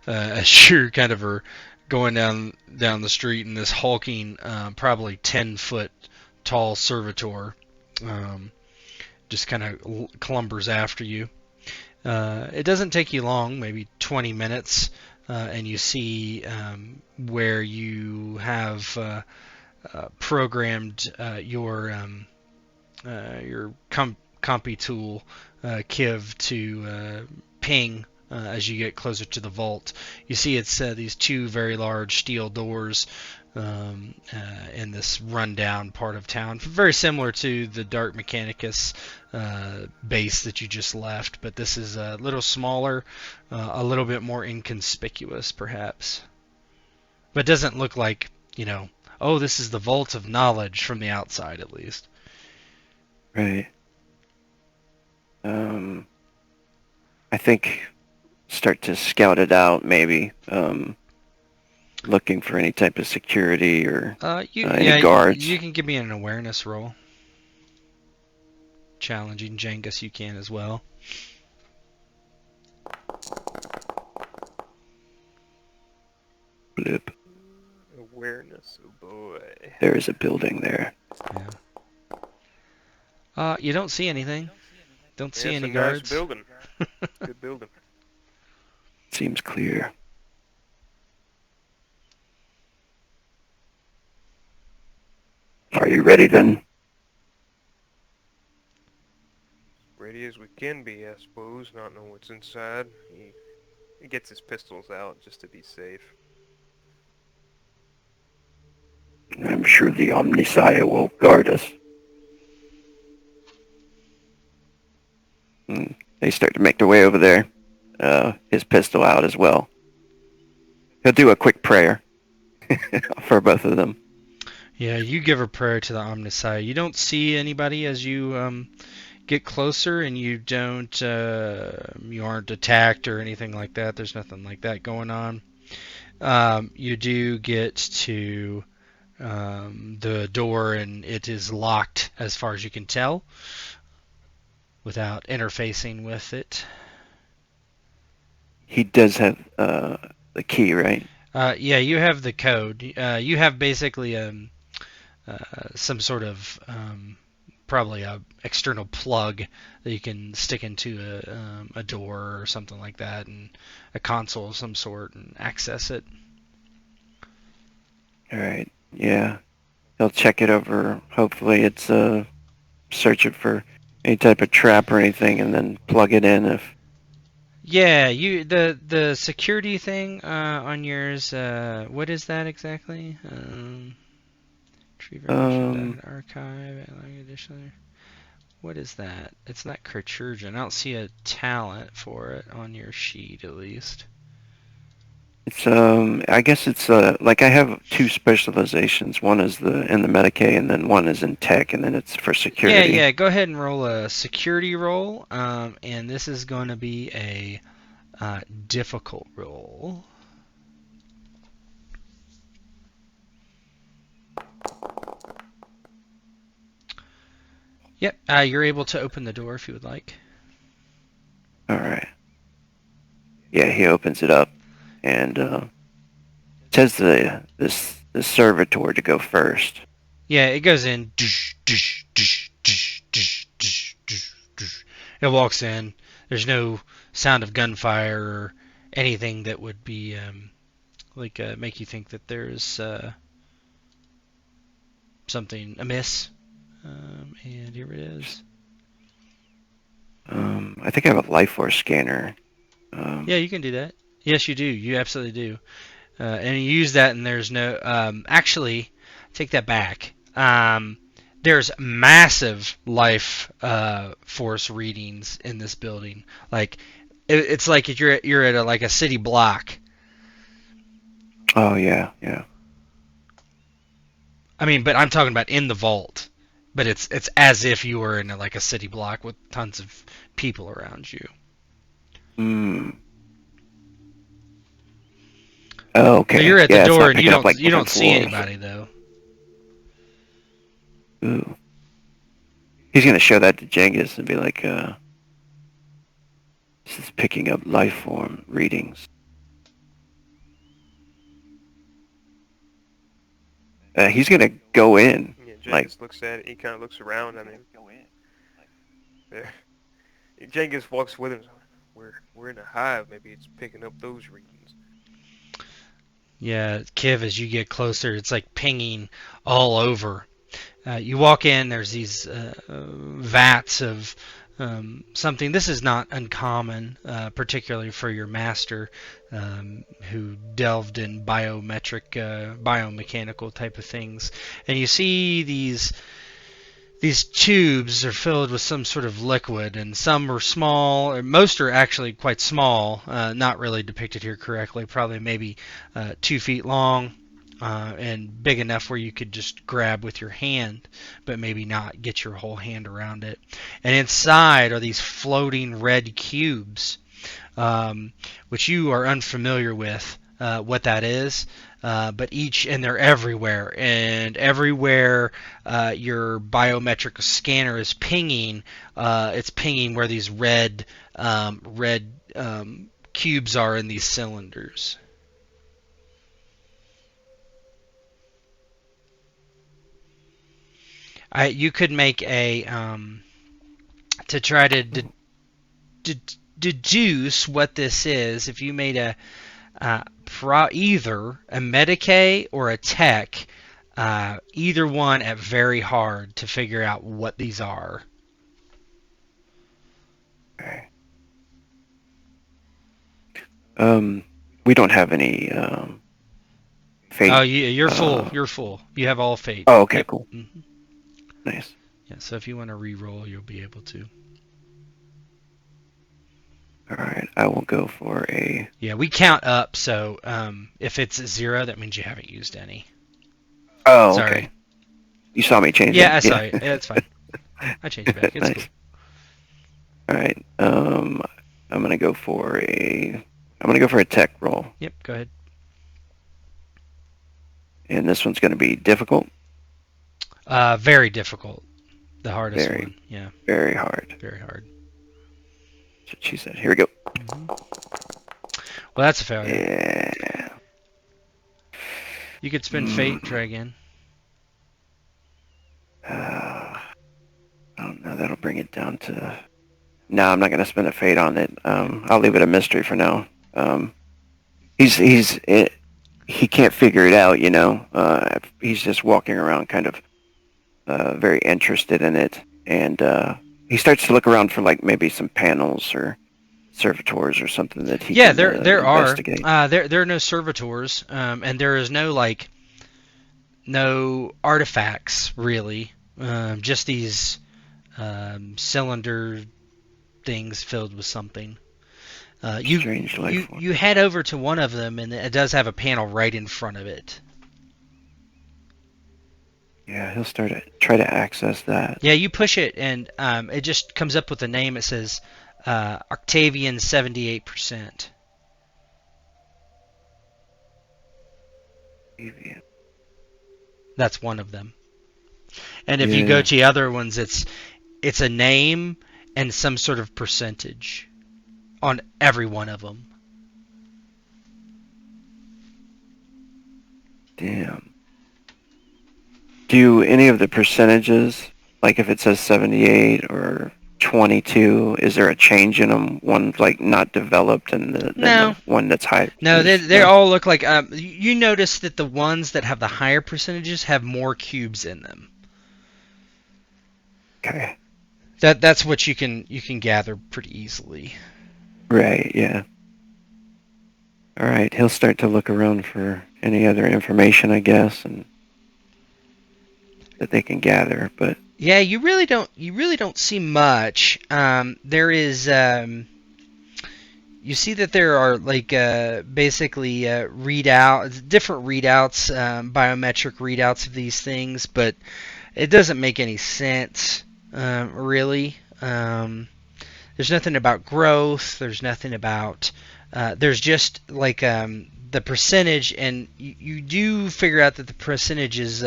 as you're kind of going down the street, and this hulking, probably 10-foot tall servitor just kind of clumbers after you. It doesn't take you long, maybe 20 minutes, and you see where you have programmed your compy tool, Kiv, to ping as you get closer to the vault. You see it's these 2 very large steel doors in this rundown part of town, very similar to the Dark Mechanicus base that you just left, but this is a little smaller, a little bit more inconspicuous, perhaps. But it doesn't look like, oh, this is the Vault of Knowledge from the outside, at least. Right. I think start to scout it out, maybe. Looking for any type of security or any guards. You can give me an awareness roll. Challenging Djangus, you can as well. Blip. Awareness, oh boy. There is a building there. Yeah. You don't see anything. Don't see any guards. Nice building. Good building. Seems clear. Are you ready then? Ready as we can be, I suppose, not knowing what's inside. He gets his pistols out just to be safe. I'm sure the Omnissiah will guard us. They start to make their way over there. His pistol out as well. He'll do a quick prayer for both of them. Yeah, you give a prayer to the Omnissiah. You don't see anybody as you get closer, and you aren't attacked or anything like that. There's nothing like that going on. You do get to the door, and it is locked as far as you can tell without interfacing with it. He does have the key, right? Yeah, you have the code. You have basically some sort of probably a external plug that you can stick into a door or something like that, and a console of some sort, and access it. All right. Yeah. He'll check it over. Hopefully it's search it for any type of trap or anything, and then plug it in if... Yeah, the security thing on yours, what is that exactly? Archive, additionally. What is that? It's not Chirurgeon. I don't see a talent for it on your sheet, at least. It's I guess it's like I have 2 specializations. One is in the Medicaid, and then one is in tech, and then it's for security. Yeah. Go ahead and roll a security roll, and this is going to be a difficult roll. Yep, you're able to open the door if you would like. All right. Yeah, he opens it up and tells the servitor to go first. Yeah, it goes in. It walks in. There's no sound of gunfire or anything that would be make you think that there's something amiss. And here it is. I think I have a life force scanner. Yeah, you can do that. Yes, you do. You absolutely do. And you use that, and there's no. Actually, take that back. There's massive life force readings in this building. Like, it's like if you're at like a city block. Oh yeah, yeah. I mean, but I'm talking about in the vault. But it's as if you were in like a city block with tons of people around you. Oh, okay. So you're at the Yeah, it's door not and you picking up, don't like, you don't different see floors. anybody though. Ooh. He's gonna show that to Djangus and be like, this is picking up life form readings. He's gonna go in. Yeah, Like- Djangus looks at it. He kind of looks around. I mean, there. Djangus walks with him. We're in a hive. Maybe it's picking up those readings. Yeah, Kiv, as you get closer, it's like pinging all over. You walk in, there's these vats of something. This is not uncommon, particularly for your master, who delved in biomechanical type of things. And you see these tubes are filled with some sort of liquid, and some are small, or most are actually quite small, not really depicted here correctly, probably maybe 2 feet long, and big enough where you could just grab with your hand, but maybe not get your whole hand around it. And inside are these floating red cubes, which you are unfamiliar with what that is. But and they're everywhere, and everywhere your biometric scanner is pinging, it's pinging where these red cubes are in these cylinders. You could make a to try to deduce what this is. If you made a either a Medicae or a Tech, either one at very hard to figure out what these are. Okay. We don't have any fate. Oh, you're full. You're full. You have all fate. Oh, okay, Yep. cool. Mm-hmm. Nice. Yeah. So if you want to re-roll, you'll be able to. All right, I will go for a. Yeah, we count up. So if it's a 0, that means you haven't used any. Oh, Sorry. okay. You saw me change Yeah, I it? saw it. Yeah, it's fine. I changed it back. It's Nice. cool. All right. I'm gonna go for a. I'm gonna go for a tech roll, Yep. Go ahead. and this one's gonna be difficult, Very difficult. The hardest Very. one. Yeah. very hard. Very hard. That's what she said. Here we go. Well, that's a failure. Yeah. You could spend fate and try again. I don't know. That'll bring it down to. No, I'm not gonna spend a fate on it. I'll leave it a mystery for now. He can't figure it out, you know. He's just walking around, kind of very interested in it, and he starts to look around for like maybe some panels or servitors or something that he can there investigate. are there are no servitors, and there is no artifacts really. Just these cylinder things filled with something. Strange life form. You head over to one of them, and it does have a panel right in front of it. Yeah, he'll try to access that. Yeah, you push it, and it just comes up with a name. It says Octavian 78%. That's one of them. And if you go to the other ones, it's a name and some sort of percentage on every one of them. Damn. Do any of the percentages, like if it says 78 or 22, is there a change in them? One like not developed, and No. the one that's high. No, they all look like. You notice that the ones that have the higher percentages have more cubes in them. Okay. That's what you can gather pretty easily. Right. Yeah. All right. He'll start to look around for any other information, I guess, and that they can gather. But yeah, you really don't see much. There is. You see that there are like basically different readouts, biometric readouts of these things, but it doesn't make any sense, really. There's nothing about growth. There's nothing about. There's just like the percentage, and you do figure out that the percentage is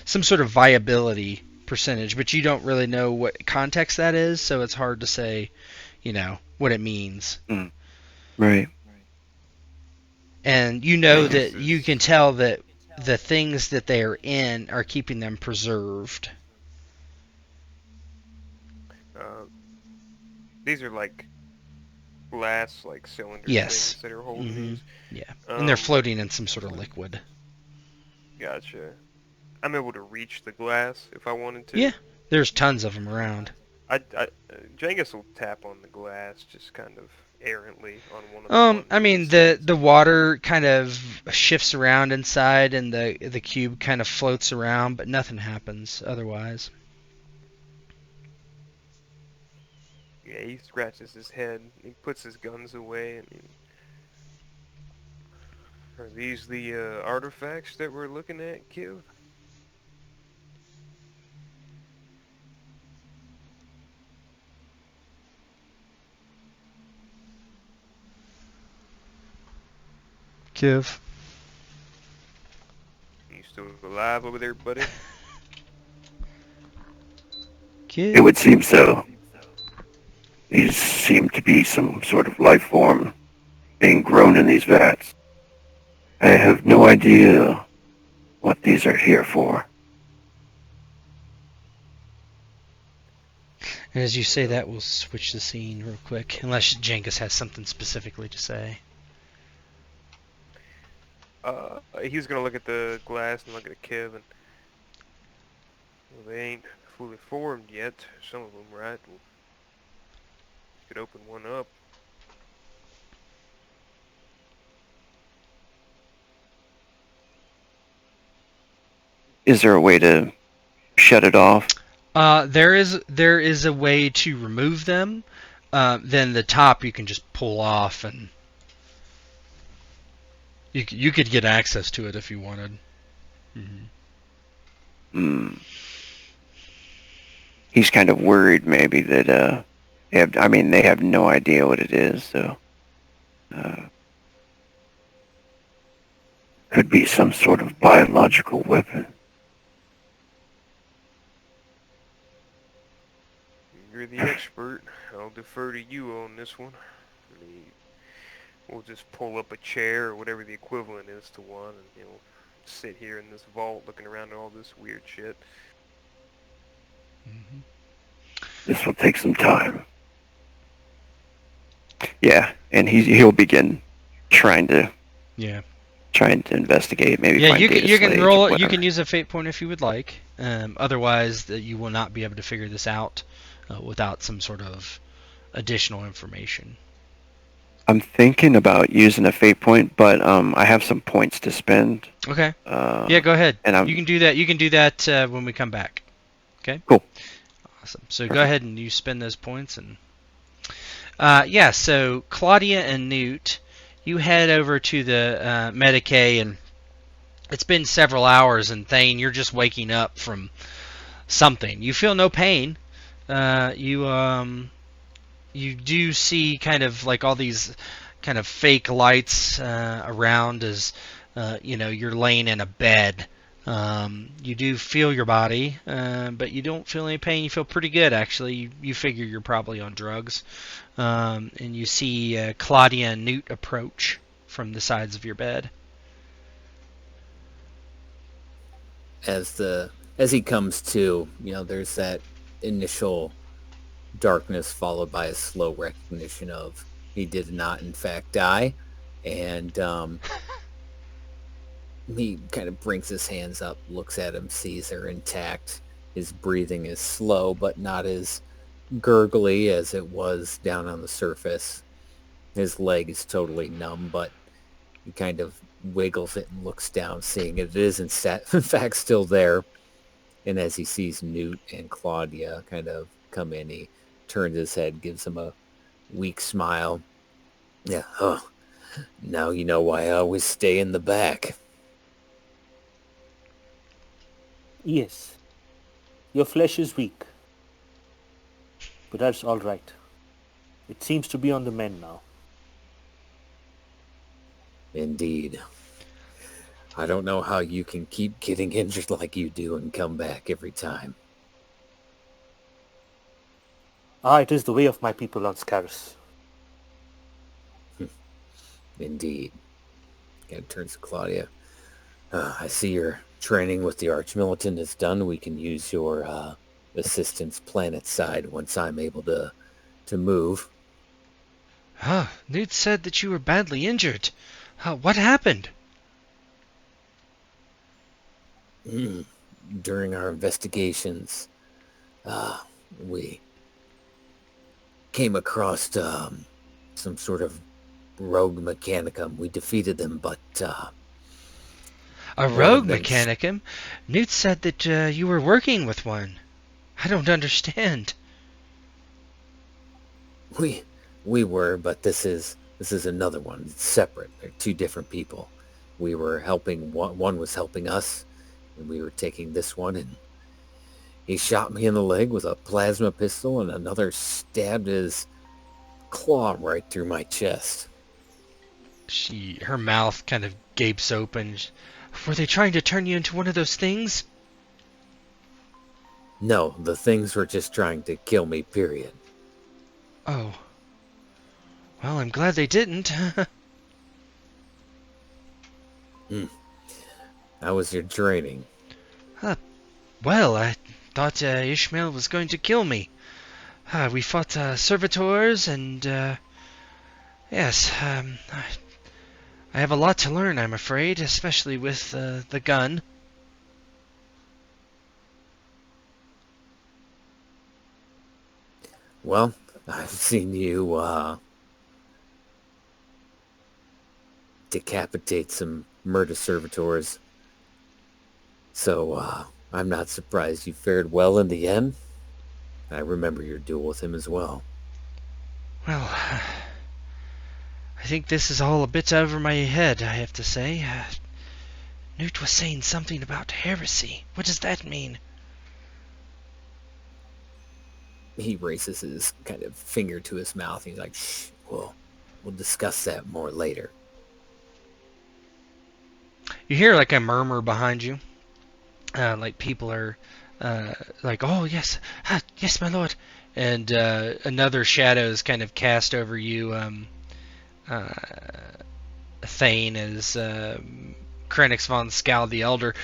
some sort of viability percentage, but you don't really know what context that is, so it's hard to say, what it means. Right. And that you can tell that the things that they are in are keeping them preserved. These are like glass, like cylinder Yes. things that are holding these. Yeah, and they're floating in some sort of liquid. Gotcha. I'm able to reach the glass if I wanted to. Yeah, there's tons of them around. Djangus will tap on the glass just kind of errantly on one of the I mean, the water kind of shifts around inside, and the cube kind of floats around, but nothing happens otherwise. Yeah, he scratches his head. He puts his guns away. Are these the artifacts that we're looking at, Q? Kiv. You still alive over there, buddy? Kiv. it would seem so. These seem to be some sort of life form being grown in these vats. I have no idea what these are here for. And as you say that, we'll switch the scene real quick, unless Djangus has something specifically to say. He was gonna look at the glass and look at Kiv, and they ain't fully formed yet. Some of them, right? Well, could open one up. Is there a way to shut it off? There is a way to remove them. Then the top you can just pull off, and you could get access to it if you wanted. He's kind of worried maybe that they have no idea what it is, so could be some sort of biological weapon. You're the expert. I'll defer to you on this one. We'll just pull up a chair or whatever the equivalent is to one, and sit here in this vault looking around at all this weird shit. This will take some time. Yeah, and he'll begin trying to investigate. Maybe find you can roll. You whatever. can use a fate point if you would like. Otherwise, you will not be able to figure this out without some sort of additional information. I'm thinking about using a fate point, but I have some points to spend. Okay. Yeah, go ahead. And you can do that. You can do that when we come back. Okay. Cool. Awesome. So go ahead and you spend those points, and so Claudia and Newt, you head over to the Medicae, and it's been several hours, and Thane, you're just waking up from something. You feel no pain. You do see kind of like all these kind of fake lights around as you're laying in a bed. You do feel your body, but you don't feel any pain. You feel pretty good, actually. You figure you're probably on drugs. And you see Claudia and Newt approach from the sides of your bed. As he comes to, there's that initial darkness followed by a slow recognition of he did not in fact die. And he kind of brings his hands up, looks at him, sees they're intact. His breathing is slow, but not as gurgly as it was down on the surface. His leg is totally numb, but he kind of wiggles it and looks down, seeing it is in fact still there. And as he sees Newt and Claudia kind of come in, he turns his head, gives him a weak smile. Yeah, now you know why I always stay in the back. Yes. Your flesh is weak. But that's all right. It seems to be on the mend now. Indeed. I don't know how you can keep getting injured like you do and come back every time. It is the way of my people on Scarus. Indeed. Again, turns to Claudia. I see your training with the Archmilitant is done. We can use your assistance planet side once I'm able to move. Newt said that you were badly injured. What happened? During our investigations, we came across some sort of rogue mechanicum. We defeated them, but... A rogue mechanicum? Newt said that you were working with one. I don't understand. We were, but this is another one. It's separate. They're two different people. We were helping, one was helping us, and we were taking this one, and he shot me in the leg with a plasma pistol, and another stabbed his claw right through my chest. Her mouth kind of gapes open. Were they trying to turn you into one of those things? No, the things were just trying to kill me, period. Oh. Well, I'm glad they didn't. How was your training? Well, I thought Ishmael was going to kill me. We fought servitors and... yes, I have a lot to learn, I'm afraid, especially with the gun. Well, I've seen you decapitate some murder servitors, so I'm not surprised you fared well in the end. I remember your duel with him as well. Well, I think this is all a bit over my head, I have to say. Newt was saying something about heresy. What does that mean? He raises his kind of finger to his mouth. He's like, shh, we'll discuss that more later. You hear like a murmur behind you. Like people are like, oh, yes, yes, my lord. And another shadow is kind of cast over you, Thane, as Krenix von Skal the Elder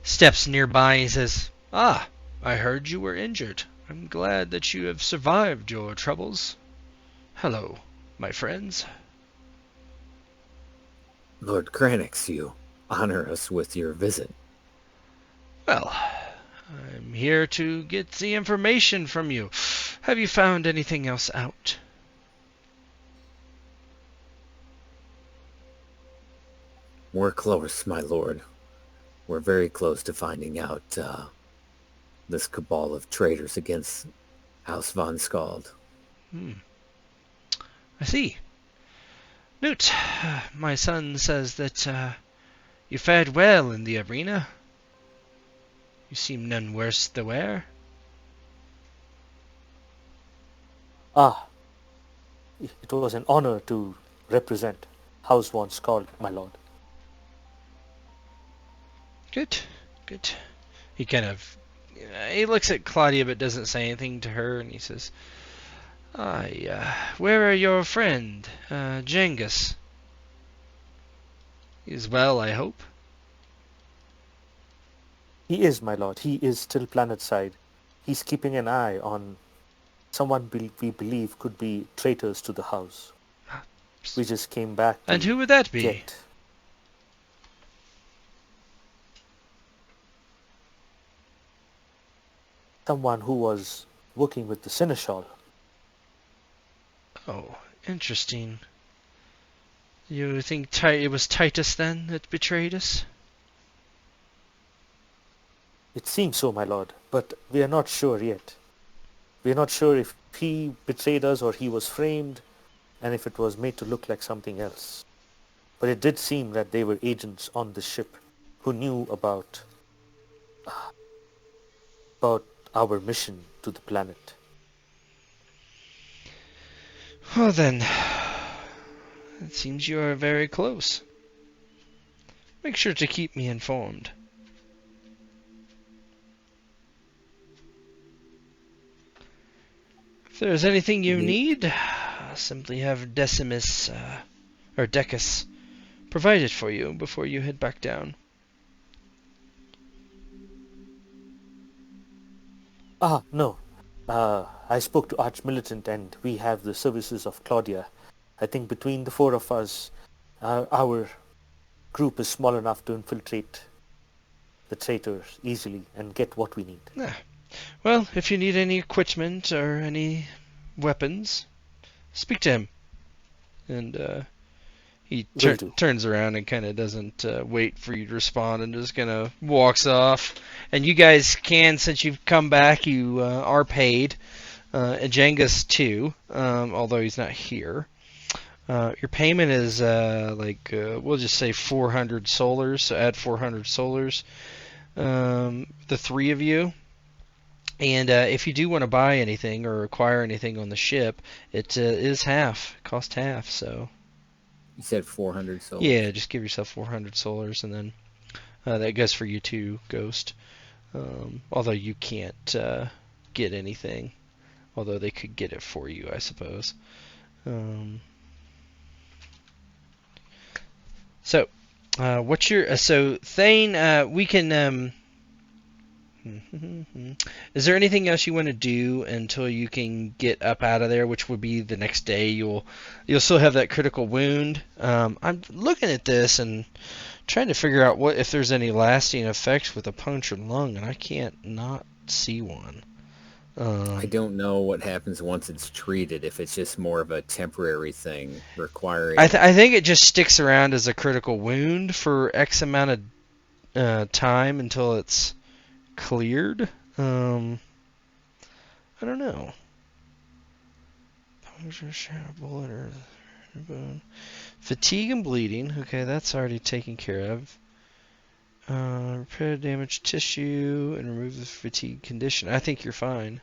steps nearby and he says, I heard you were injured. I'm glad that you have survived your troubles. Hello, my friends. Lord Krenix, you honor us with your visit. Well, I'm here to get the information from you. Have you found anything else out? We're close, my lord. We're very close to finding out this cabal of traitors against House von Skald. I see. Newt, my son says that you fared well in the arena. You seem none worse the wear. It was an honor to represent House von Skald, my lord. Good. He kind of... he looks at Claudia but doesn't say anything to her, and he says, where are your friend, Djangus? He's well, I hope. He is, my lord. He is still planetside. He's keeping an eye on someone we believe could be traitors to the house. We just came back to And who would that be? get someone who was working with the seneschal. Oh, interesting. You think it was Titus then that betrayed us? It seems so, my lord, but we are not sure yet. We are not sure if he betrayed us or he was framed, and if it was made to look like something else. But it did seem that they were agents on the ship who knew about our mission to the planet. Well then, it seems you are very close. Make sure to keep me informed. If there's anything you need, simply have Decimus, or Decus, provided for you before you head back down. No. I spoke to Archmilitant and we have the services of Claudia. I think between the four of us, our group is small enough to infiltrate the traitors easily and get what we need. Well, if you need any equipment or any weapons, speak to him. And he turns around and kind of doesn't wait for you to respond and just kind of walks off. And you guys can, since you've come back, you are paid. And Djangus too, although he's not here. Your payment is we'll just say 400 solars, so add 400 solars. The three of you. And if you do want to buy anything or acquire anything on the ship, it is half. It costs half, so... You said 400 solars? Yeah, just give yourself 400 solars, and then that goes for you too, Ghost. Although you can't get anything. Although they could get it for you, I suppose. So, what's your... so, Thane, we can... Is there anything else you want to do until you can get up out of there, which would be the next day? You'll still have that critical wound. I'm looking at this and trying to figure out if there's any lasting effects with a punctured lung, and I can't not see one. I don't know what happens once it's treated, if it's just more of a temporary thing requiring... I think it just sticks around as a critical wound for X amount of time until it's cleared. I don't know. Fatigue and bleeding. Okay, that's already taken care of. Repair damaged tissue and remove the fatigue condition. I think you're fine.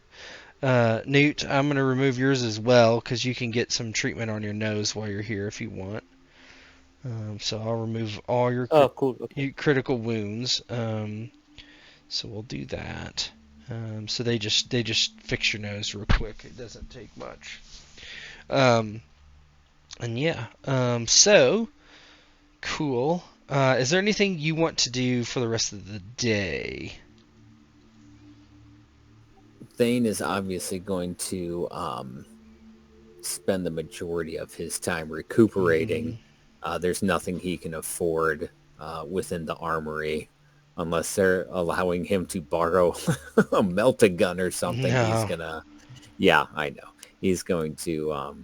Newt, I'm going to remove yours as well because you can get some treatment on your nose while you're here if you want. So I'll remove all your critical wounds. So we'll do that. So they just fix your nose real quick. It doesn't take much. And yeah. So cool. Is there anything you want to do for the rest of the day? Thane is obviously going to spend the majority of his time recuperating. There's nothing he can afford within the armory unless they're allowing him to borrow a melta gun or something. No. He's gonna... Yeah, I know. He's going to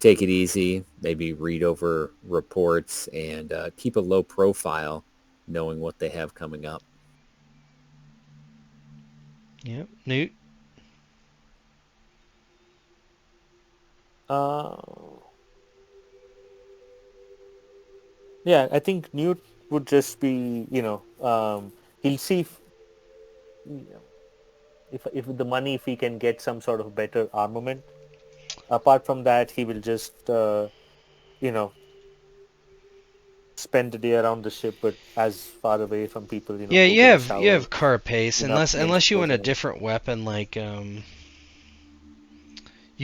take it easy, maybe read over reports, and keep a low profile, knowing what they have coming up. Yep. Newt? Yeah, I think Newt would just be, he'll see if with the money, if he can get some sort of better armament. Apart from that, he will just, spend the day around the ship, but as far away from people. Yeah, you have carapace, unless you want a different weapon, like you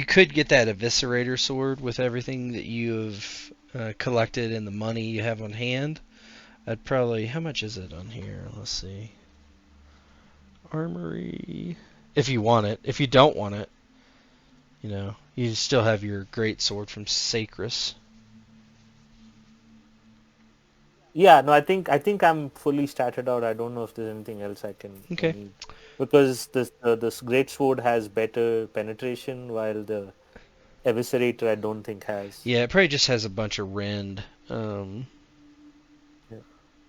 could get that eviscerator sword with everything that you have collected and the money you have on hand. I'd probably... How much is it on here? Let's see. Armory. If you want it. If you don't want it, You know, you still have your great sword from Sacris. Yeah, no, I think I'm fully statted out. I don't know if there's anything else I Okay. need, because this great sword has better penetration, while the eviscerator I don't think has. Yeah, it probably just has a bunch of rend. Yeah.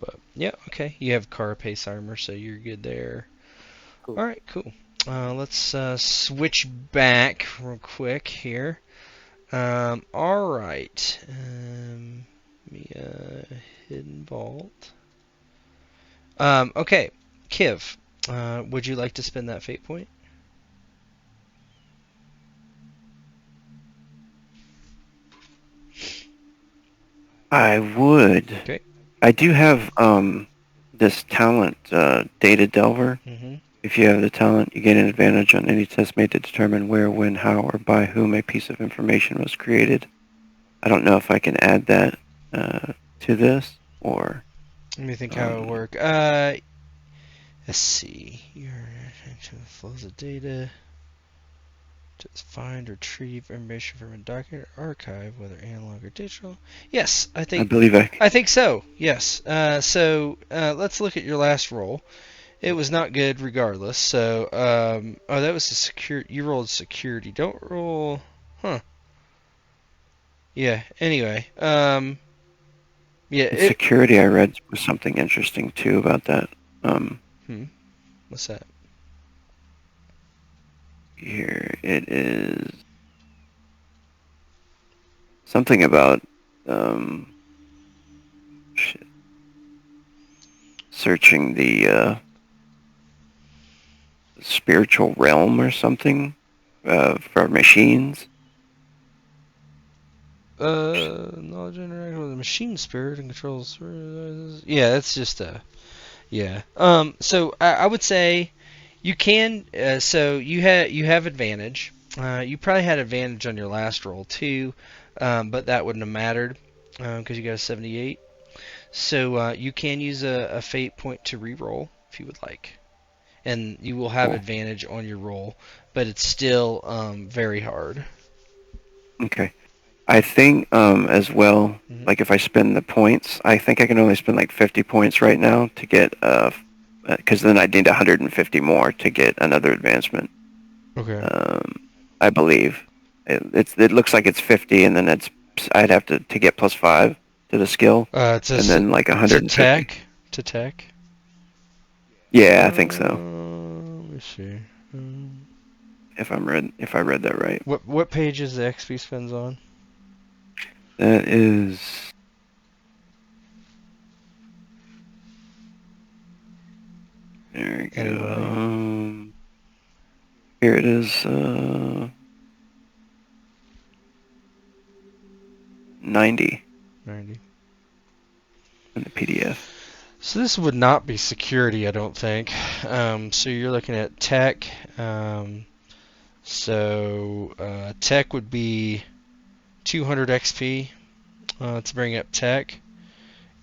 But yeah, okay. You have carapace armor, so you're good there. Cool. All right, cool. Let's switch back real quick here. All right. Hidden vault. Okay, Kiv, would you like to spend that fate point? I would. Okay. I do have this talent, Data Delver. Mm-hmm. If you have the talent, you gain an advantage on any test made to determine where, when, how, or by whom a piece of information was created. I don't know if I can add that to this, or... Let me think how it would work. Let's see. Your attention flows of data. Just find, retrieve information from a document or archive, whether analog or digital. Yes, I I think believe I think so. Yes. So let's look at your last roll. It was not good, regardless. So oh, that was the security. You rolled security. Don't roll. Huh. Yeah. Anyway. Yeah. in security I read was something interesting, too, about that. What's that? Here it is. Something about shit. Searching the spiritual realm or something for machines. Knowledge interact with a machine spirit and controls. Yeah, that's just yeah. So I would say you can. So you have advantage. You probably had advantage on your last roll too, but that wouldn't have mattered because you got a 78. So you can use a fate point to re-roll if you would like, and you will have Cool. advantage on your roll, but it's still very hard. Okay. I think as well, Mhm. like if I spend the points, I think I can only spend like 50 points right now to get, because then I'd need 150 more to get another advancement. Okay. I believe. It looks like it's 50, and then I'd have to get +5 to the skill, It's and then like 150. To tech. Yeah, I think so. Let me see. If I read that right. What page is the XP spends on? That is. There we go. Anybody? Here it is. 90 90. in the PDF. So this would not be security, I don't think. So you're looking at tech. Tech would be 200 XP to bring up tech.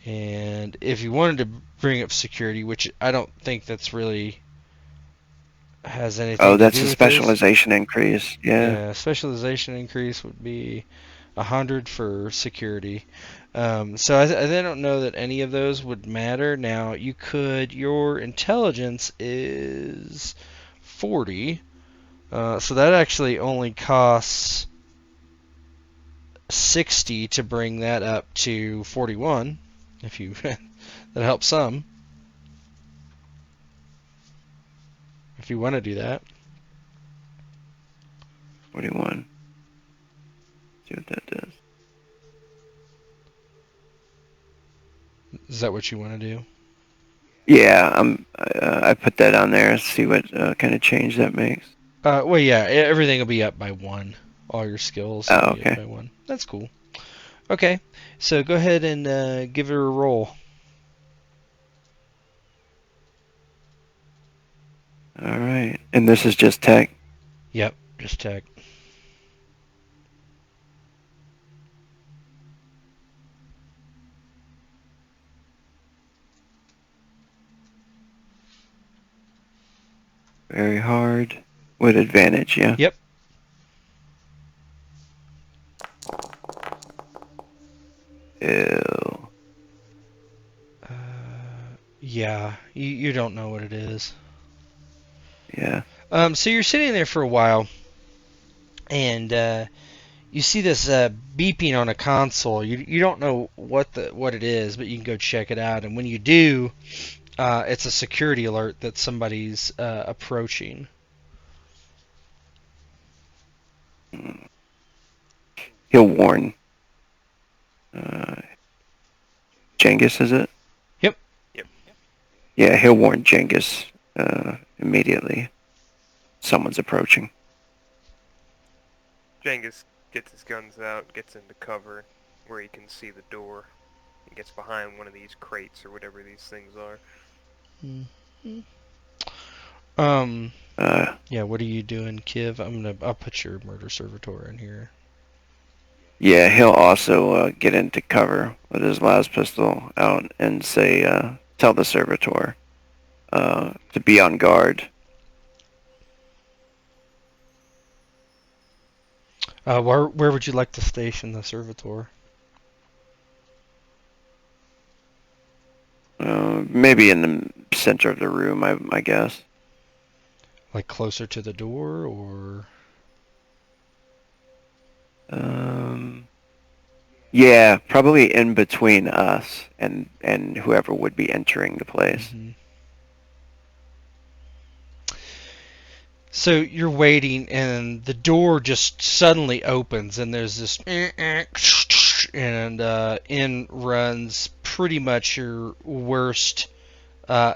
And if you wanted to bring up security, which I don't think that's really has anything Oh, to that's do a with specialization increase. Yeah. Yeah, specialization increase would be 100 for security. So I don't know that any of those would matter. Now, your intelligence is 40, so that actually only costs 60 to bring that up to 41, if you, that helps some, if you want to do that. 41. See what that does. Is that what you want to do? Yeah, I put that on there. See what kind of change that makes. Well, yeah, everything will be up by 1. All your skills will Oh, be okay. up by 1. That's cool. Okay, so go ahead and give it a roll. All right, and this is just tech. Yep, just tech. Very hard with advantage. Yeah. Yep. Yeah, you don't know what it is. Yeah. So you're sitting there for a while, and you see this beeping on a console. You don't know what it is, but you can go check it out. And when you do, it's a security alert that somebody's approaching. He'll warn. Djangus, is it? Yep. Yeah, he'll warn Djangus immediately. Someone's approaching. Djangus gets his guns out, gets into cover where he can see the door. He gets behind one of these crates or whatever these things are. Yeah, what are you doing, Kiv? I'll put your murder servitor in here. Yeah, he'll also get into cover with his las pistol out and say, tell the servitor to be on guard. Where would you like to station the servitor? Maybe in the center of the room, I guess. Like closer to the door, or? Yeah, probably in between us and whoever would be entering the place. Mm-hmm. So you're waiting, and the door just suddenly opens, and there's this, and in runs pretty much your worst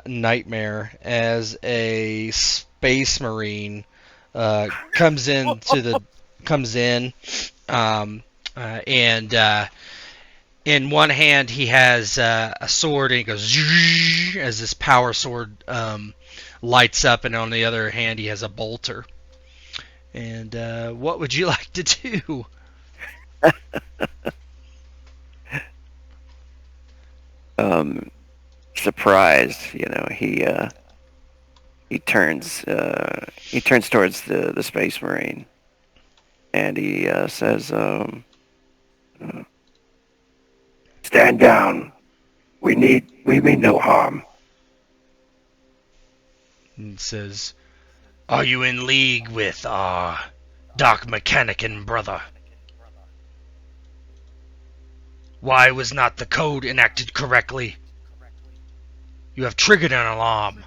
nightmare as a space marine comes in, and in one hand he has a sword, and he goes as this power sword lights up, and on the other hand he has a bolter. And what would you like to do? Surprised, he turns towards the space marine, and he says, "Stand down. We mean no harm." And says, "Are you in league with our Dark Mechanican brother? Why was not the code enacted correctly? You have triggered an alarm."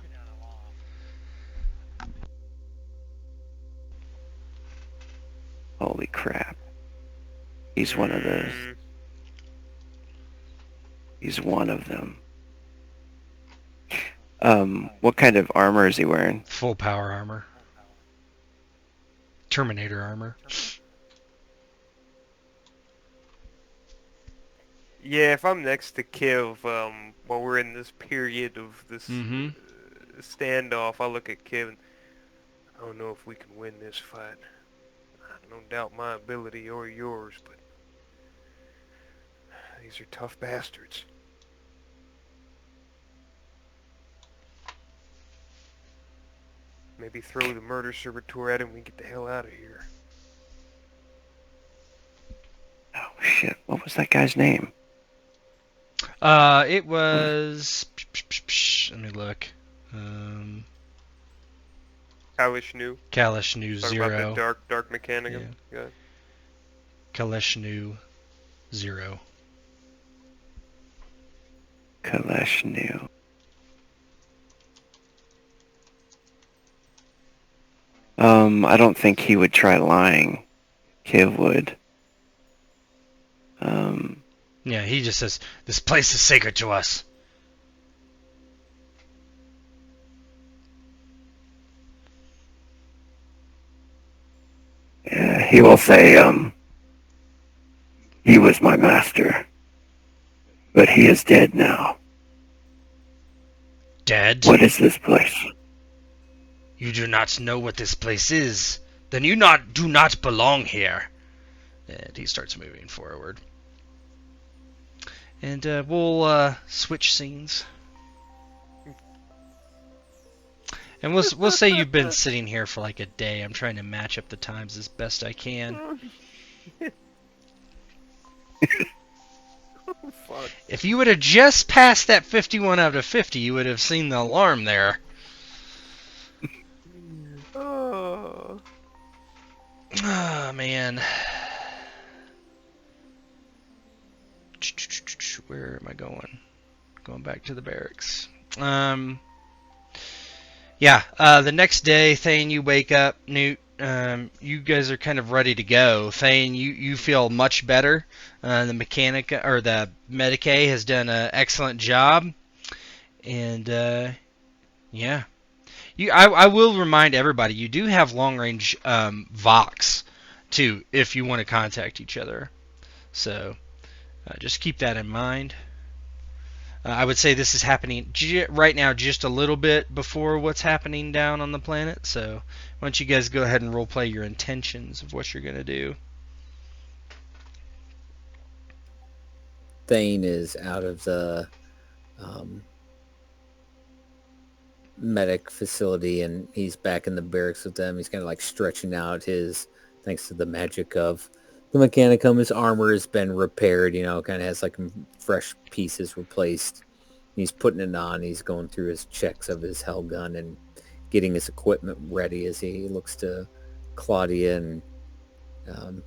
Holy crap. He's one of those. He's one of them. What kind of armor is he wearing? Full power armor. Terminator armor. Yeah, if I'm next to Kiv, while we're in this period of this standoff, I look at Kiv and I don't know if we can win this fight. I don't doubt my ability or yours, but these are tough bastards. Maybe throw the murder servitor at him and we get the hell out of here. Oh shit, what was that guy's name? It was... Let me look. Kalishnu. Kalishnu Talking 0. about the dark Mechanicum. Yeah. Kalishnu 0. Kalishnu. I don't think he would try lying. Kiv would. Yeah, he just says, "This place is sacred to us." Yeah, he will say, he was my master, but he is dead now. Dead? What is this place? You do not know what this place is. Then you do not belong here. And he starts moving forward. And we'll switch scenes. And we'll say you've been sitting here for like a day. I'm trying to match up the times as best I can. Fuck. If you would have just passed that 51 out of 50, you would have seen the alarm there. Oh. Oh, man. Where am I going? Going back to the barracks. Yeah, the next day, Thane, you wake up. Newt, you guys are kind of ready to go. Thane, you feel much better. The mechanic or the Medicae has done an excellent job, and yeah, I will remind everybody you do have long range Vox too if you want to contact each other. So just keep that in mind. I would say this is happening right now just a little bit before what's happening down on the planet. So why don't you guys go ahead and roleplay your intentions of what you're going to do. Thane is out of the medic facility, and he's back in the barracks with them. He's kind of like stretching out his, thanks to the magic of the Mechanicum, his armor has been repaired, kind of has like fresh pieces replaced. He's putting it on. He's going through his checks of his hell gun and getting his equipment ready as he looks to Claudia and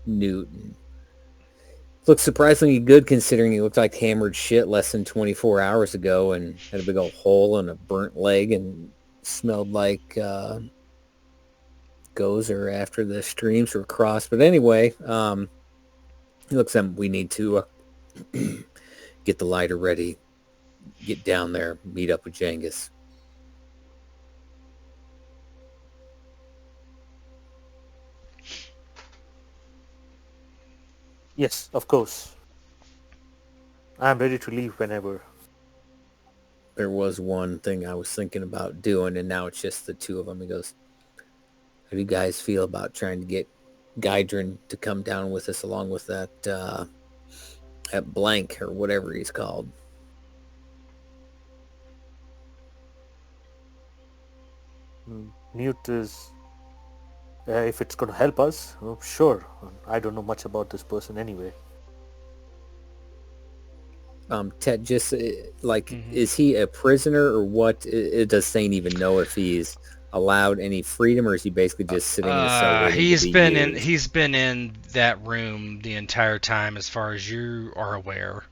Newt. And looks surprisingly good considering he looked like hammered shit less than 24 hours ago and had a big old hole and a burnt leg and smelled like gozer after the streams were crossed. But anyway, he looks like we need to get the lighter ready, get down there, meet up with Djangus. Yes, of course. I'm ready to leave whenever. There was one thing I was thinking about doing, and now it's just the two of them. He goes, how do you guys feel about trying to get Gydron to come down with us along with that blank or whatever he's called? Newt is... if it's going to help us, sure. I don't know much about this person anyway. Ted, just is he a prisoner or what? Does Thane even know if he's allowed any freedom, or is he basically just sitting in a cell waiting he's to be been used? he's been in that room the entire time as far as you are aware.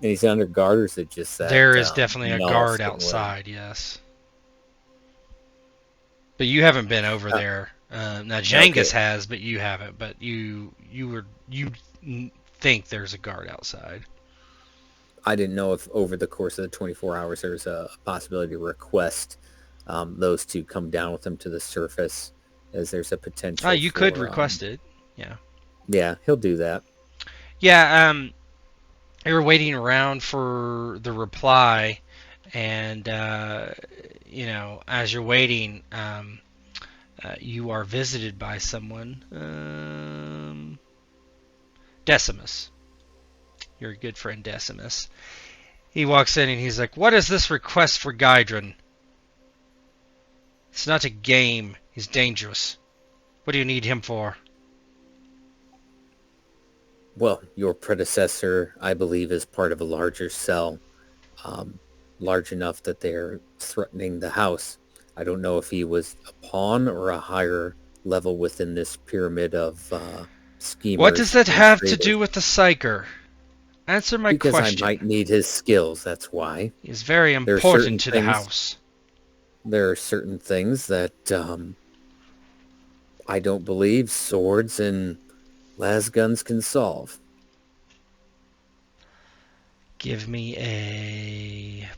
And he's under guard, or is it just that there is definitely a guard molesting outside, yes. But you haven't been over there. Now Djangus has, but you haven't. But you think there's a guard outside. I didn't know if over the course of the 24 hours there's a possibility to request those two come down with him to the surface, as there's a potential. You could request it. Yeah. Yeah, he'll do that. Yeah. You were waiting around for the reply, and as you're waiting, you are visited by someone. Decimus. Your good friend Decimus. He walks in and he's like, what is this request for Gydron? It's not a game. He's dangerous. What do you need him for? Well, your predecessor, I believe, is part of a larger cell, large enough that they're threatening the house. I don't know if he was a pawn or a higher level within this pyramid of schemers. What does that have to do with the Psyker? Answer my question. question. Because I might need his skills, that's why. He's very important to the house. There are certain things that I don't believe swords and lasguns can solve. Give me a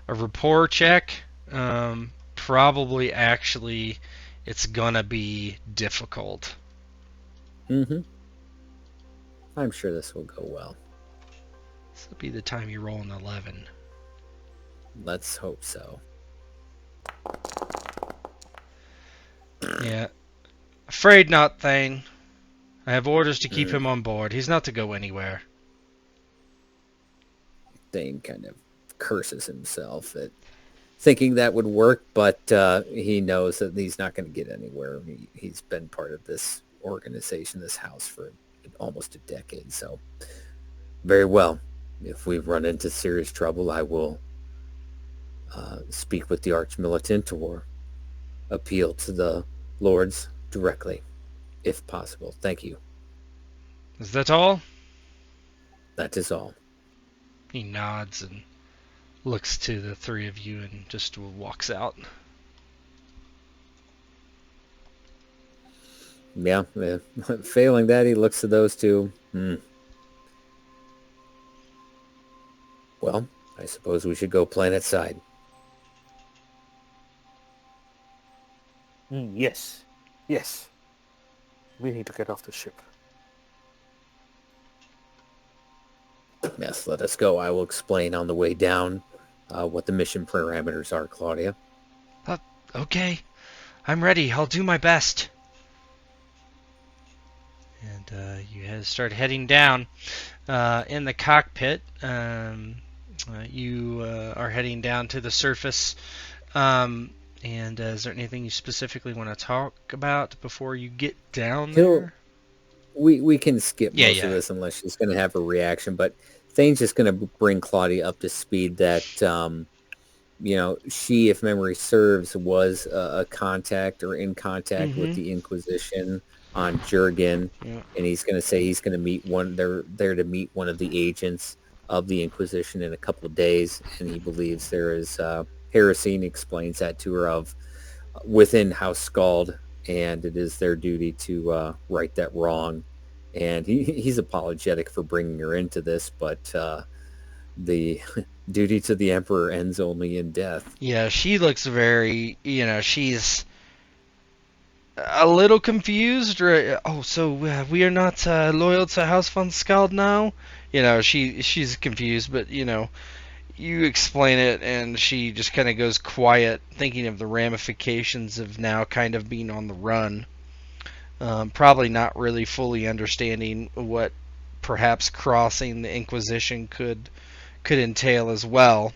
rapport check. Probably, actually, it's gonna be difficult. Mm-hmm. I'm sure this will go well. This will be the time you roll an 11. Let's hope so. Yeah. Afraid not, Thane. I have orders to keep him on board. He's not to go anywhere. Thane kind of curses himself at thinking that would work, but he knows that he's not going to get anywhere. He's been part of this organization, this house, for almost a decade. So, very well. If we run into serious trouble, I will speak with the Archmilitant or appeal to the lords directly, if possible. Thank you. Is that all? That is all. He nods and looks to the three of you and just walks out. Yeah, failing that, he looks to those two. Well, I suppose we should go planet side. Yes. Yes. We need to get off the ship. Yes, let us go. I will explain on the way down what the mission parameters are, Claudia. Okay, I'm ready. I'll do my best. And you start heading down. In the cockpit, you are heading down to the surface. And is there anything you specifically want to talk about before you get down there? We can skip most of this unless she's going to have a reaction, but Thane's just going to bring Claudia up to speed that, she, if memory serves, was a contact or in contact with the Inquisition on Jurgen, and he's going to say he's going to meet they're there to meet one of the agents of the Inquisition in a couple of days, and he believes there is heresy, and explains that to her within House Scald, and it is their duty to right that wrong. And he's apologetic for bringing her into this, but the duty to the Emperor ends only in death. Yeah, she looks very, she's a little confused. So we are not loyal to House von Skald now? She's confused, but, you explain it, and she just kind of goes quiet, thinking of the ramifications of now kind of being on the run. Probably not really fully understanding what perhaps crossing the Inquisition could entail as well.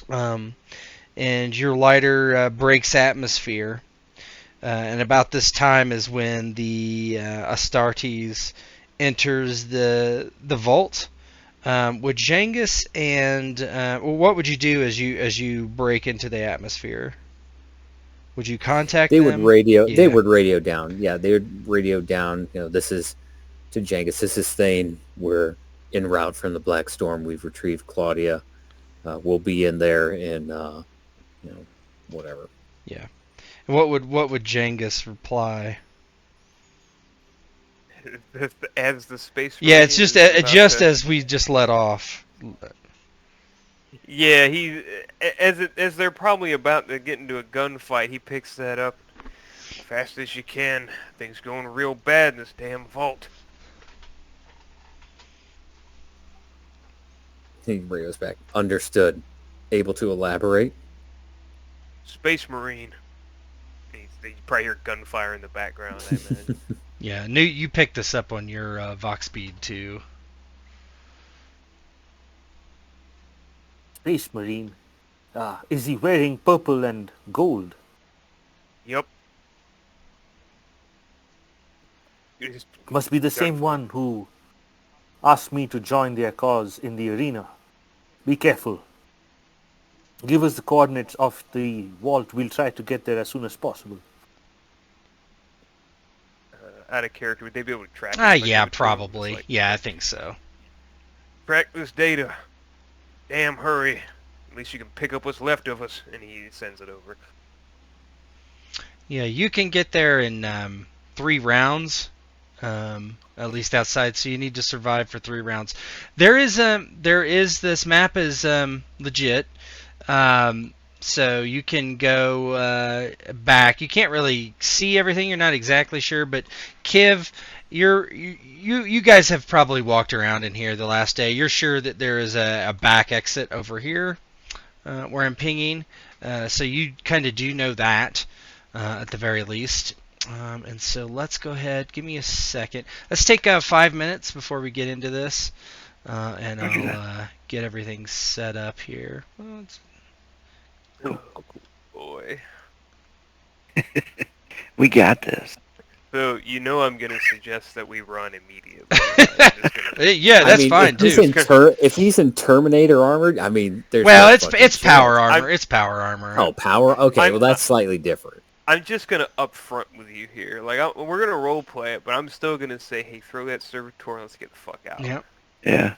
And your lighter breaks atmosphere. And about this time is when the Astartes enters the vault. Would Djangus and what would you do as you break into the atmosphere? Would you contact them? They would radio. Yeah. They would radio down. Yeah, they would radio down. This is to Djangus. This is Thane. We're en route from the Black Storm. We've retrieved Claudia. We'll be in there in, whatever. Yeah. And what would Djangus reply? As the space. Yeah, it's just as we just let off. Yeah, as they're probably about to get into a gunfight, he picks that up. Fast as you can. Things going real bad in this damn vault. He radios back. Understood. Able to elaborate? Space Marine. You probably hear gunfire in the background, I imagine. Yeah, Newt, you picked this up on your Vox speed too. Space Marine. Is he wearing purple and gold? Yep. Must be the same one who asked me to join their cause in the arena. Be careful. Give us the coordinates of the vault. We'll try to get there as soon as possible. Out of character, would they be able to track it? Yeah, probably. Yeah, I think so. Track this data. Damn hurry. At least you can pick up what's left of us. And he sends it over. Yeah, you can get there in 3 rounds. At least outside, so you need to survive for 3 rounds. This map is legit. So you can go back. You can't really see everything. You're not exactly sure, but Kiv, you guys have probably walked around in here the last day. You're sure that there is a back exit over here where I'm pinging. So you kind of do know that at the very least. And so let's go ahead. Give me a second. Let's take 5 minutes before we get into this, and I'll get everything set up here. Oh, boy. We got this. So, you know I'm going to suggest that we run immediately. I'm just gonna... Yeah, that's fine if he's in Terminator armor, I mean, there's well, no it's fucking power chance. armor. It's power armor. Oh, power? Okay, well that's slightly different. I'm just going to up front with you here. Like, we're going to role play it, but I'm still going to say, hey, throw that servitor and let's get the fuck out. Yep. Yeah.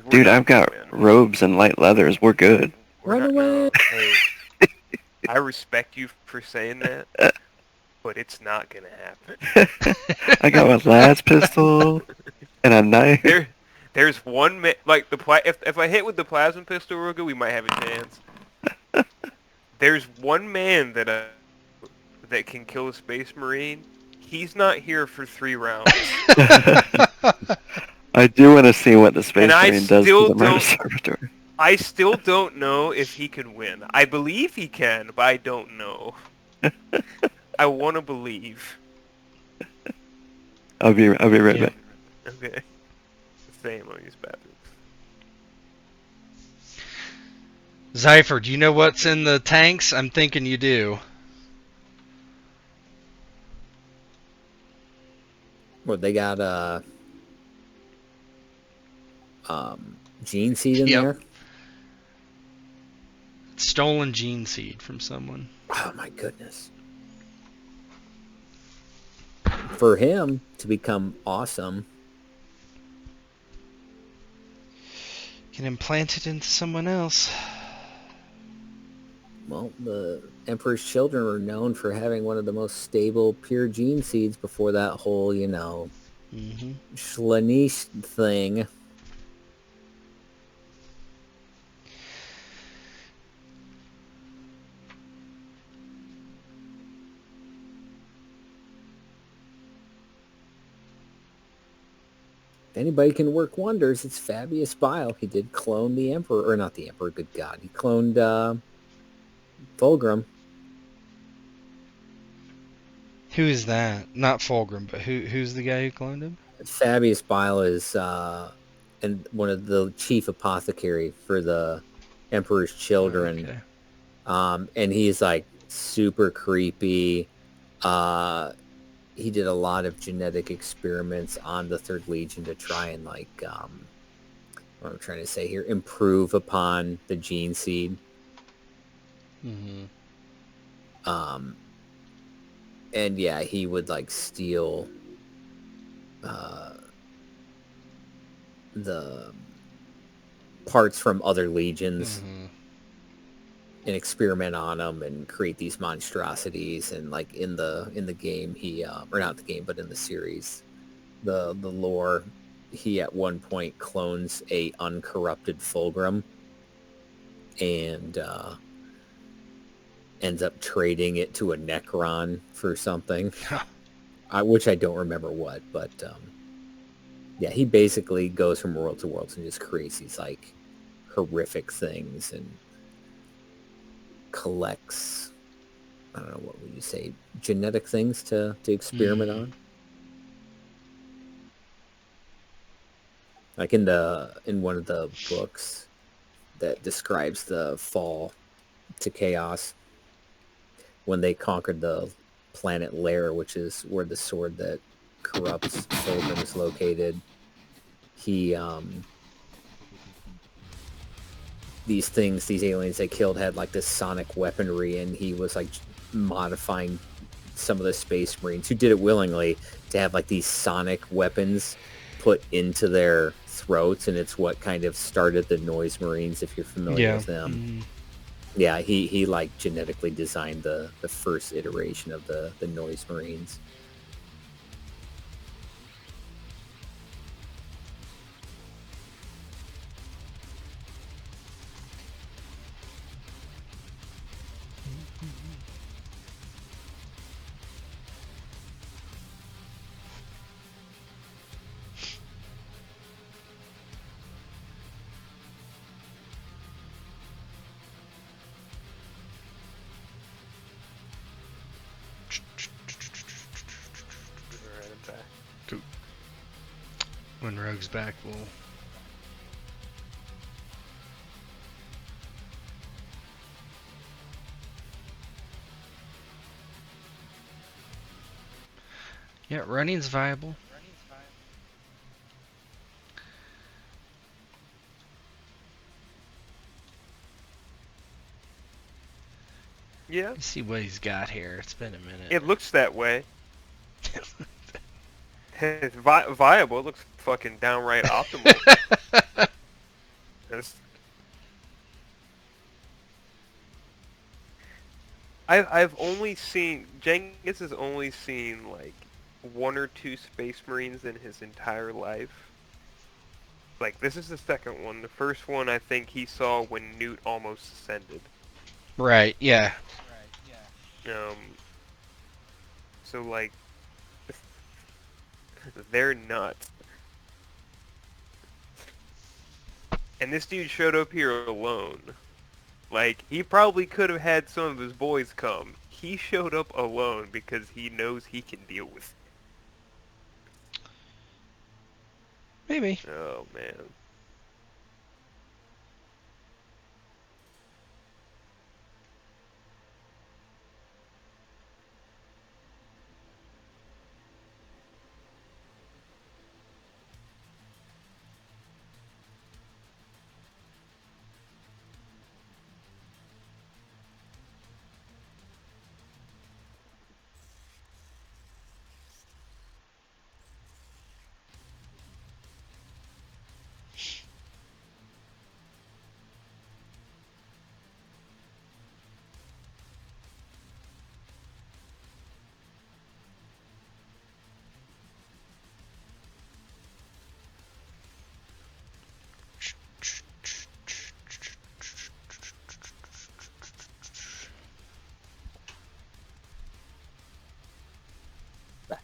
Dude, I've got robes and light leathers. We're good. Run away. Hey, I respect you for saying that, but it's not going to happen. I got my last pistol and a knife. There's one man, like, if I hit with the plasma pistol real good, we might have a chance. There's one man that can kill a space marine. He's not here for 3 rounds. I do want to see what the space marine does to the murder servitor. I still don't know if he can win. I believe he can, but I don't know. I want to believe. I'll be right back. Okay. Same on these bathrooms. Zypher, do you know what's in the tanks? I'm thinking you do. Well, they got gene seed in there. Stolen gene seed from someone. Oh my goodness. For him to become awesome. Can implant it into someone else. Well, the Emperor's children were known for having one of the most stable pure gene seeds before that whole, Slaanesh thing. If anybody can work wonders, it's Fabius Bile. He did clone the Emperor, or not the Emperor, good God. He cloned Fulgrim. Who is that? Not Fulgrim, but who's the guy who cloned him? Fabius Bile is and one of the chief apothecary for the Emperor's children. Okay. And he's like super creepy. He did a lot of genetic experiments on the Third Legion to try and what I'm trying to say here, improve upon the gene seed. Mm-hmm. And yeah, he would like steal the parts from other legions and experiment on them and create these monstrosities. And like in the game, he or not the game, but in the series, the lore, he at one point clones a uncorrupted Fulgrim and ends up trading it to a Necron for something, which I don't remember what, but yeah, he basically goes from world to world and just creates these like horrific things and collects, I don't know, what would you say, genetic things to experiment on. Like in one of the books that describes the fall to chaos, when they conquered the planet Lair, which is where the sword that corrupts Fulgrim is located, he these aliens they killed had like this sonic weaponry, and he was like modifying some of the space marines who did it willingly to have like these sonic weapons put into their throats, and it's what kind of started the noise marines, if you're familiar with them. Yeah, he like genetically designed the first iteration of the noise marines. When Rogue's back, we'll... Yeah, running's viable. Yeah, Let's see what he's got here. It's been a minute. it looks that way. It's viable. It looks fucking downright optimal. That's- I've only seen Djangus has only seen like 1 or 2 Space Marines in his entire life. Like this is the second one. The first one I think he saw when Newt almost ascended. Right, yeah. Um. So like, they're nuts. And this dude showed up here alone. Like, he probably could have had some of his boys come. He showed up alone because he knows he can deal with Maybe. it. Oh, man. Back.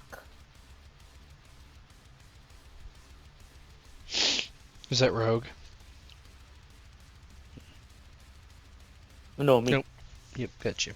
Is that Rogue? No, me. Nope. Yep, got you.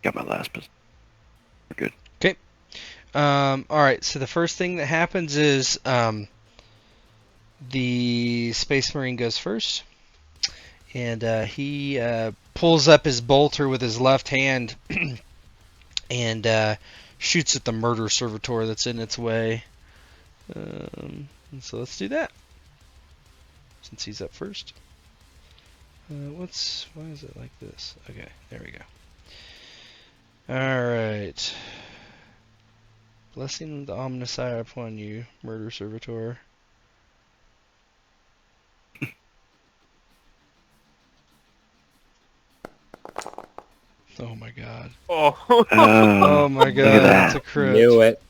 Got my last position. We're good. Okay. Alright, so the first thing that happens is the Space Marine goes first. And he pulls up his bolter with his left hand and shoots at the murder servitor that's in its way. So let's do that. Since he's up first. Why is it like this? Okay, there we go. Alright. Blessing the Omnissiah upon you, murder servitor. Oh my god. Oh. Oh my look god, at that's that. a crit. Knew it.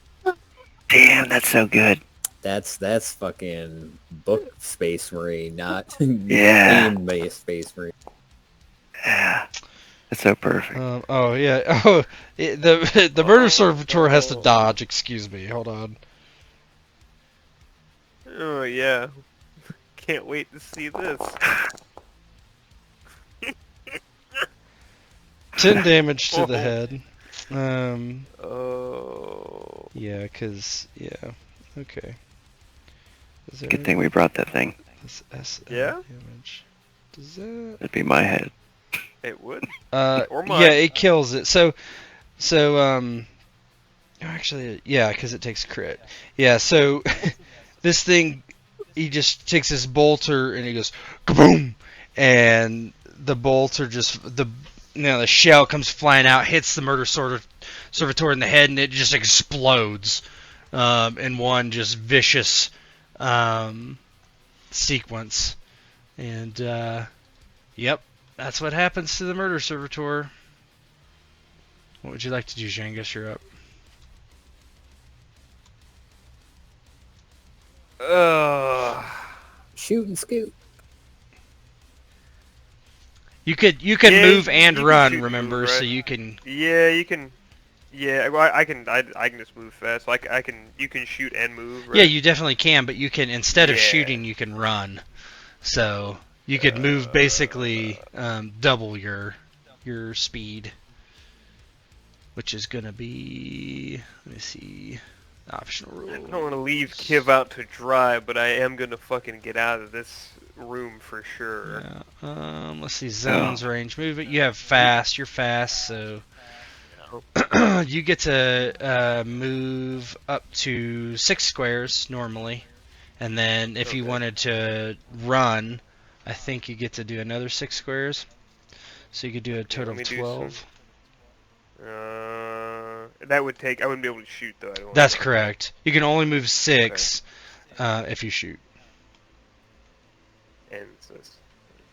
Damn, that's so good. That's fucking book Space Marine, not Yeah. game-based Space Marine. Yeah. That's so perfect. Oh yeah. Oh, the murder servitor has to dodge. Excuse me. Hold on. Oh, yeah. Can't wait to see this. 10 damage to the Oh. head. Oh. Yeah, yeah. Okay. Is there Good thing we brought that thing. this SL Yeah? damage? Does that? That'd be my head. It would. Or mine. Yeah, it kills it. So, actually, yeah, because it takes crit. Yeah, so this thing, he just takes his bolter and he goes kaboom, and the bolter the shell comes flying out, hits the murder servitor in the head, and it just explodes. in one just vicious sequence. And, yep, that's what happens to the murder servitor. What would you like to do, Djangus? You're up. Shoot and scoot. You can Yeah, move you and can run, shoot and remember, move, so right? you can... Yeah, you can. Yeah, well, I can just move fast. Like you can shoot and move. Right? Yeah, you definitely can, but you can, instead of Yeah. shooting, you can run. So you could move basically double your speed, which is gonna be, let me see, optional rules. I don't want to leave Kiv out to dry, but I am gonna fucking get out of this room for sure. Yeah. Let's see, zones, range, movement. You have fast. You're fast, so you get to move up to 6 squares normally, and then if you wanted to run, I think you get to do another 6 squares. So you could do a total of 12. That would take. I wouldn't be able to shoot though. I don't That's correct. You can only move 6 if you shoot. And so it's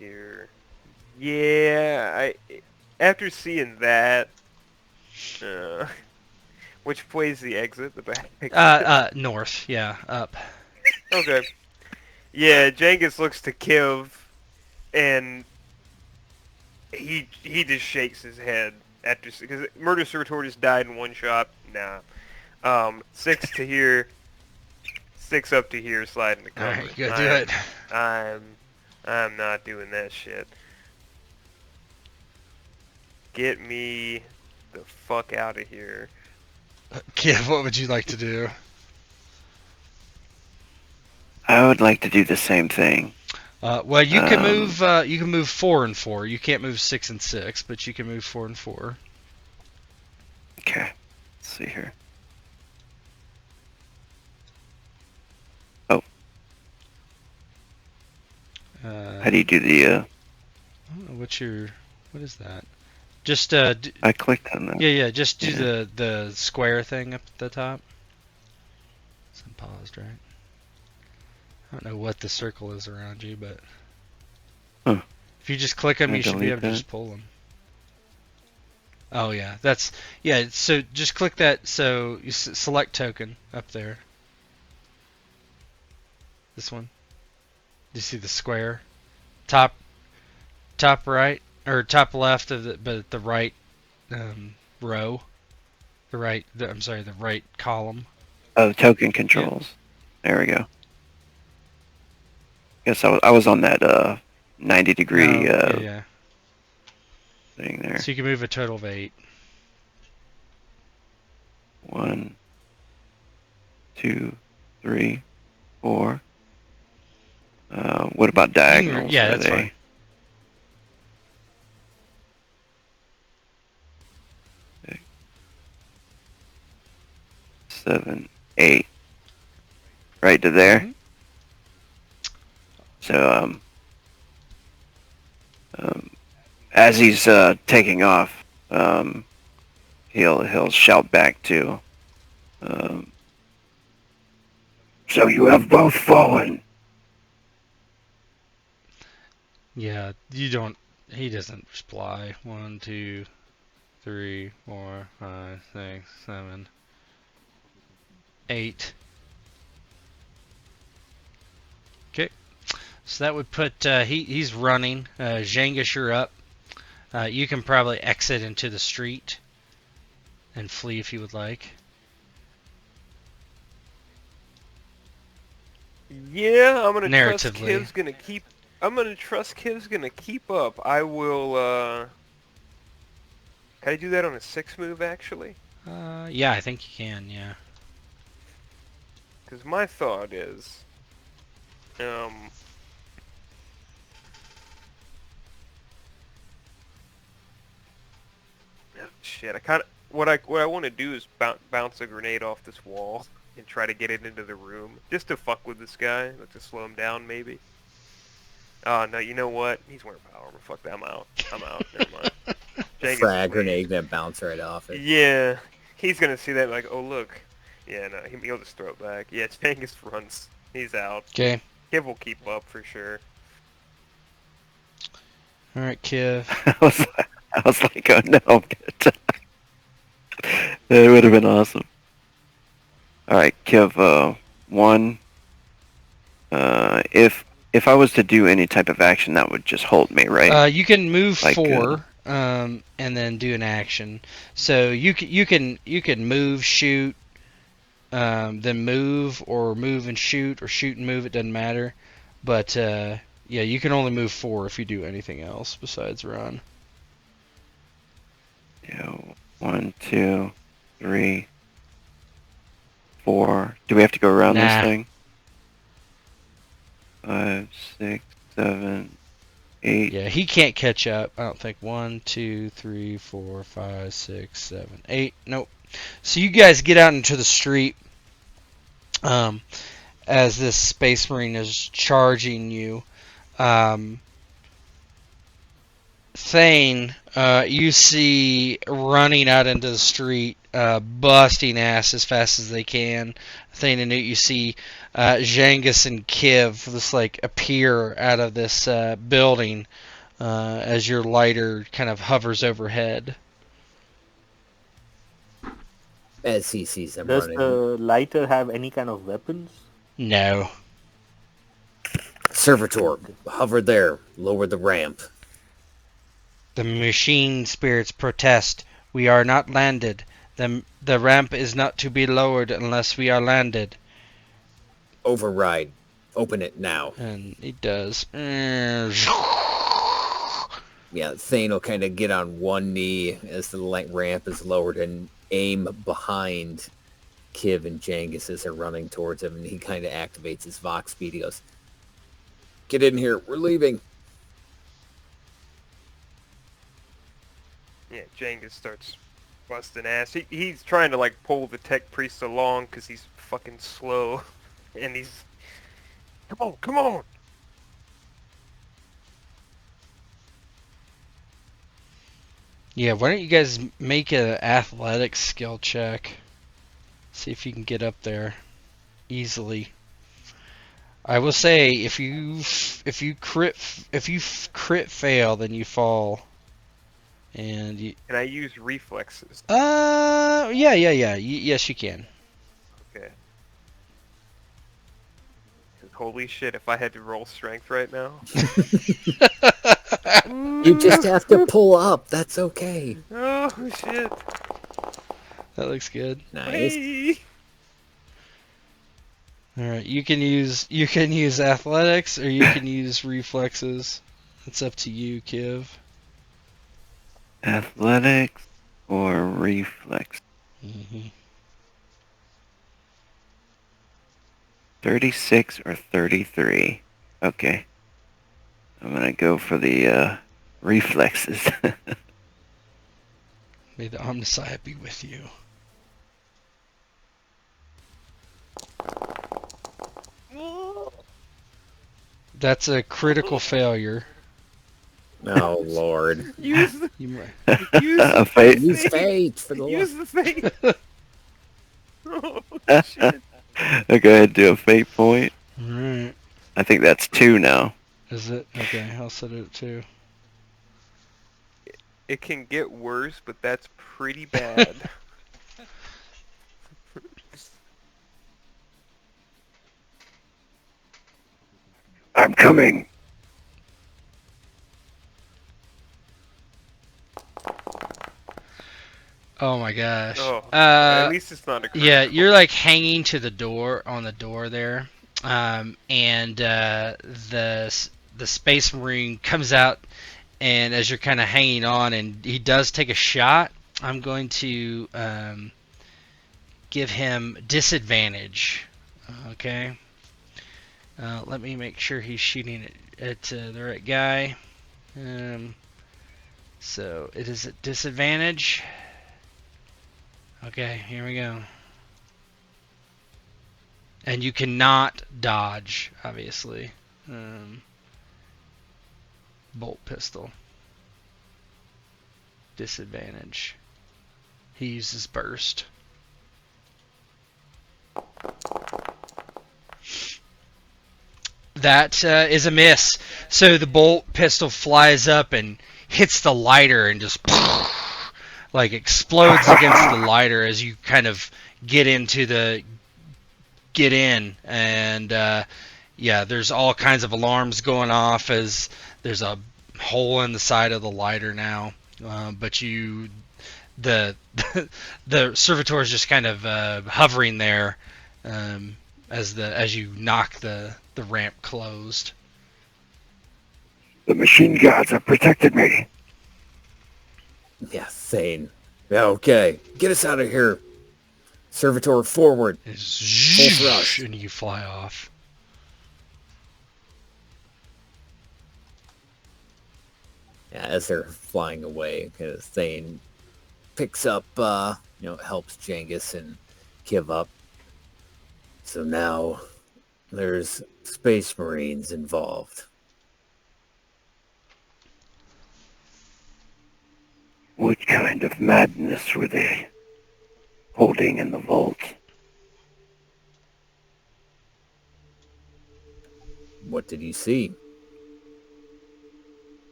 here. Yeah, after seeing that, which way's the exit? The back. North. Yeah, up. Okay. Yeah, Djangus looks to Kiv, and he just shakes his head after, because Murder Servitor just died in one shot. Nah. 6 to here, 6 up to here, sliding the cover. Alright, you gotta do it. I'm not doing that shit. Get me the fuck out of here. Kiv, what would you like to do? I would like to do the same thing. Well, you can move. You can move 4 and 4. You can't move 6 and 6, but you can move 4 and 4. Okay. Let's see here. Oh. How do you do the? I don't know what is that? Just I clicked on that. Yeah. Just do the square thing up at the top. It's unpaused, right? I don't know what the circle is around you, but if you just click them, you should be able to just pull them. Oh yeah, So just click that. So you select token up there. This one. Do you see the square? Top right or top left of the right row. The right column. Oh, token controls. Yeah. There we go. Guess I was on that 90 degree thing there. So you can move a total of 8. 1, 2, 3, 4. What about diagonals? Yeah, that's fine. 6, 7, 8. Right to there. Mm-hmm. So, as he's taking off, he'll shout back to, so you have both fallen. Yeah, you don't. He doesn't reply. 1, 2, 3, 4, 5, 6, 7, 8. Okay. So that would put, he's running. Djangus, you're up. You can probably exit into the street and flee if you would like. Yeah, I'm gonna trust Narratively. Kiv's gonna keep. I'm gonna trust Kiv's gonna keep up. I will. Can I do that on a 6 move actually? Yeah, I think you can. Yeah. Because my thought is, shit. I kind of what I want to do is bounce a grenade off this wall and try to get it into the room, just to fuck with this guy, like to slow him down maybe. Oh no, you know what? He's wearing power armor. Fuck that, I'm out. Never mind. Frag grenade gonna bounce right off it. Yeah, he's gonna see that like, oh look, Yeah, no, he'll just throw it back. Yeah, Djangus runs. He's out. Okay. Kiv will keep up for sure. All right, Kiv. I was like, oh no, I'm gonna die. It would have been awesome. All right, Kiv. One. If I was to do any type of action, that would just hold me, right? You can move Like, 4, and then do an action. So you can move, shoot, then move, or move and shoot, or shoot and move. It doesn't matter. But yeah, you can only move 4 if you do anything else besides run. Yeah, 1, 2, 3, 4. Do we have to go around Nah. this thing? 5, 6, 7, 8. Yeah, he can't catch up. I don't think. 1, 2, 3, 4, 5, 6, 7, 8. Nope. So you guys get out into the street. As this Space Marine is charging you. Thane, you see running out into the street, busting ass as fast as they can. Thane and Newt, you see Djangus and Kiv just like appear out of this building as your lighter kind of hovers overhead. As he sees them Does running. the lighter have any kind of weapons? No. Servitor, hover there. Lower the ramp. The machine spirits protest. We are not landed. The ramp is not to be lowered unless we are landed. Override. Open it now. And he does. Yeah, Thane will kind of get on one knee as the ramp is lowered and aim behind Kiv and Djangus as they're running towards him, and he kind of activates his Vox speed. He goes, "Get in here, we're leaving." Yeah, Djangus starts busting ass. He's trying to like pull the tech priest along because he's fucking slow, and he's come on. Yeah, why don't you guys make an athletics skill check? See if you can get up there easily. I will say if you crit fail, then you fall. And you. Can I use reflexes? Yeah. Yes, you can. Okay. 'Cause holy shit! If I had to roll strength right now. You just have to pull up. That's okay. Oh shit! That looks good. Nice. Hey. All right, you can use athletics or you can use reflexes. It's up to you, Kiv. Athletics or reflex? Mm-hmm. 36 or 33. Okay. I'm gonna go for the reflexes. May the Omnissiah be with you. That's a critical failure. Oh Lord. Use the A fate. Use fate for the use the fate. Oh shit! I'll go ahead and do a fate point. Alright. I think that's 2 now. Is it? Okay, I'll set it at 2. It can get worse, but that's pretty bad. I'm coming. Oh my gosh. Oh, at least it's not a critical. Yeah, you're like hanging to the door there, and the Space Marine comes out, and as you're kind of hanging on, and he does take a shot. I'm going to give him disadvantage. Okay. Let me make sure he's shooting at the right guy. So it is at disadvantage. Okay, here we go. And you cannot dodge, obviously. Bolt pistol. Disadvantage. He uses burst. That is a miss. So the bolt pistol flies up and hits the lighter and just like explodes against the lighter as you kind of get in, and yeah, there's all kinds of alarms going off as there's a hole in the side of the lighter now. But the the servitor is just kind of hovering there as you knock the ramp closed. The machine guards have protected me. Yeah, Thane. Yeah, okay. Get us out of here. Servitor forward. Full thrust. And you fly off. Yeah, as they're flying away, Thane picks up, helps Djangus and Kiv up. So now there's Space Marines involved. What kind of madness were they holding in the vault? What did you see?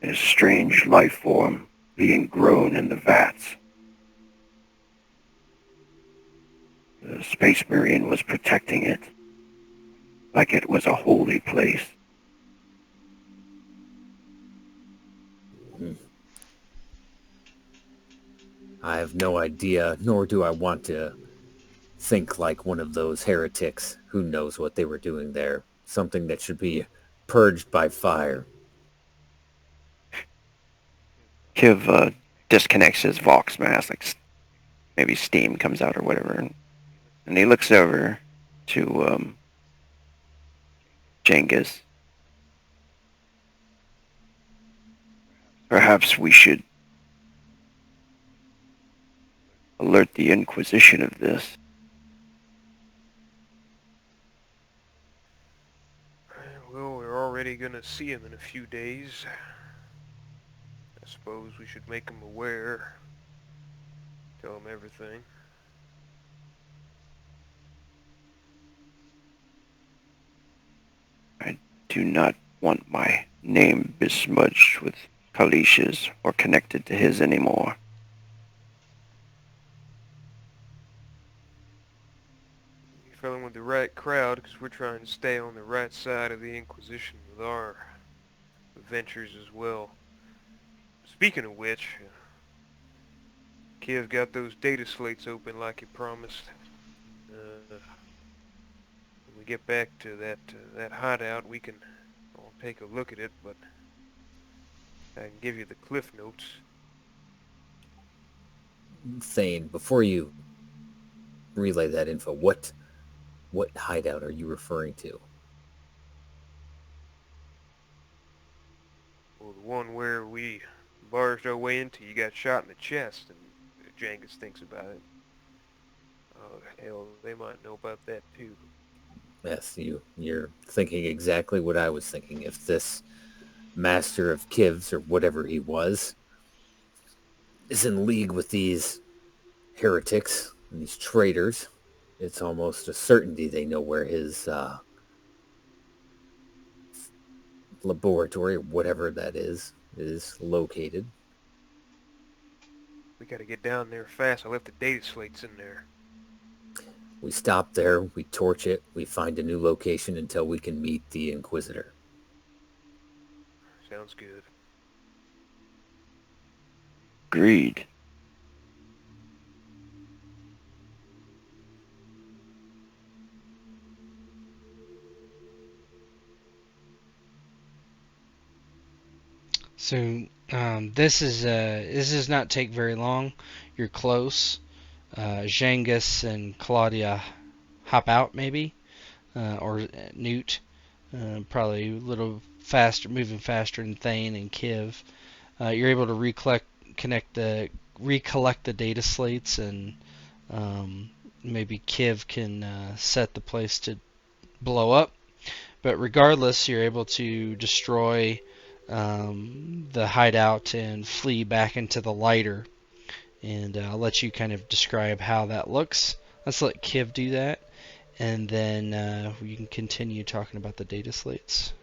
A strange life form being grown in the vats. The Space Marine was protecting it, like it was a holy place. I have no idea, nor do I want to think like one of those heretics. Who knows what they were doing there? Something that should be purged by fire. Kiv disconnects his Vox mask, like maybe steam comes out or whatever, and he looks over to Djangus. Perhaps we should alert the Inquisition of this. Well, we're already gonna see him in a few days. I suppose we should make him aware. Tell him everything. I do not want my name besmudged with Kalish's or connected to his anymore. You fell in with the right crowd because we're trying to stay on the right side of the Inquisition with our ventures as well. Speaking of which, Kiv got those data slates open like he promised. When we get back to that hideout, we can all take a look at it, but I can give you the cliff notes. Thane, before you relay that info, what hideout are you referring to? Well, the one where we barged our way into, you got shot in the chest, and Djangus thinks about it. Oh, hell, they might know about that too. Yes, you're thinking exactly what I was thinking. If this master of Kiv's, or whatever he was, is in league with these heretics and these traitors, it's almost a certainty they know where his laboratory, or whatever that is located. We gotta get down there fast. I left the data slates in there. We stop there, we torch it, we find a new location until we can meet the Inquisitor. Sounds good. Agreed. So this does not take very long. You're close. Djangus and Claudia hop out maybe, or Newt, probably a little faster, moving faster than Thane and Kiv. You're able to recollect the data slates, and maybe Kiv can set the place to blow up. But regardless, you're able to destroy the hideout and flee back into the lighter. And I'll let you kind of describe how that looks. Let's let Kiv do that. and then we can continue talking about the data slates.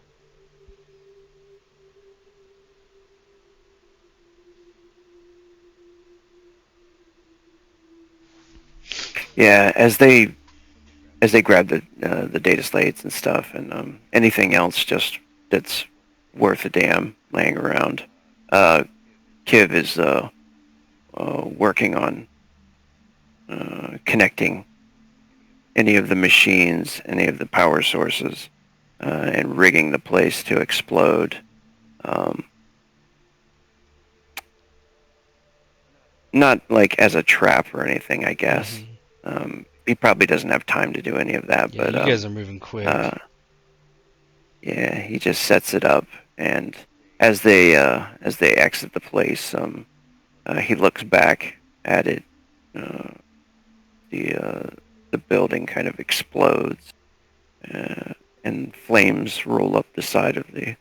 Yeah, as they grab the data slates and stuff, and anything else just that's worth a damn laying around, Kiv is working on connecting any of the machines, any of the power sources, and rigging the place to explode. Not like as a trap or anything, I guess. Mm-hmm. He probably doesn't have time to do any of that. Yeah, but you guys are moving quick. Yeah, he just sets it up, and as they exit the place, he looks back at it. The building kind of explodes, and flames roll up the side of the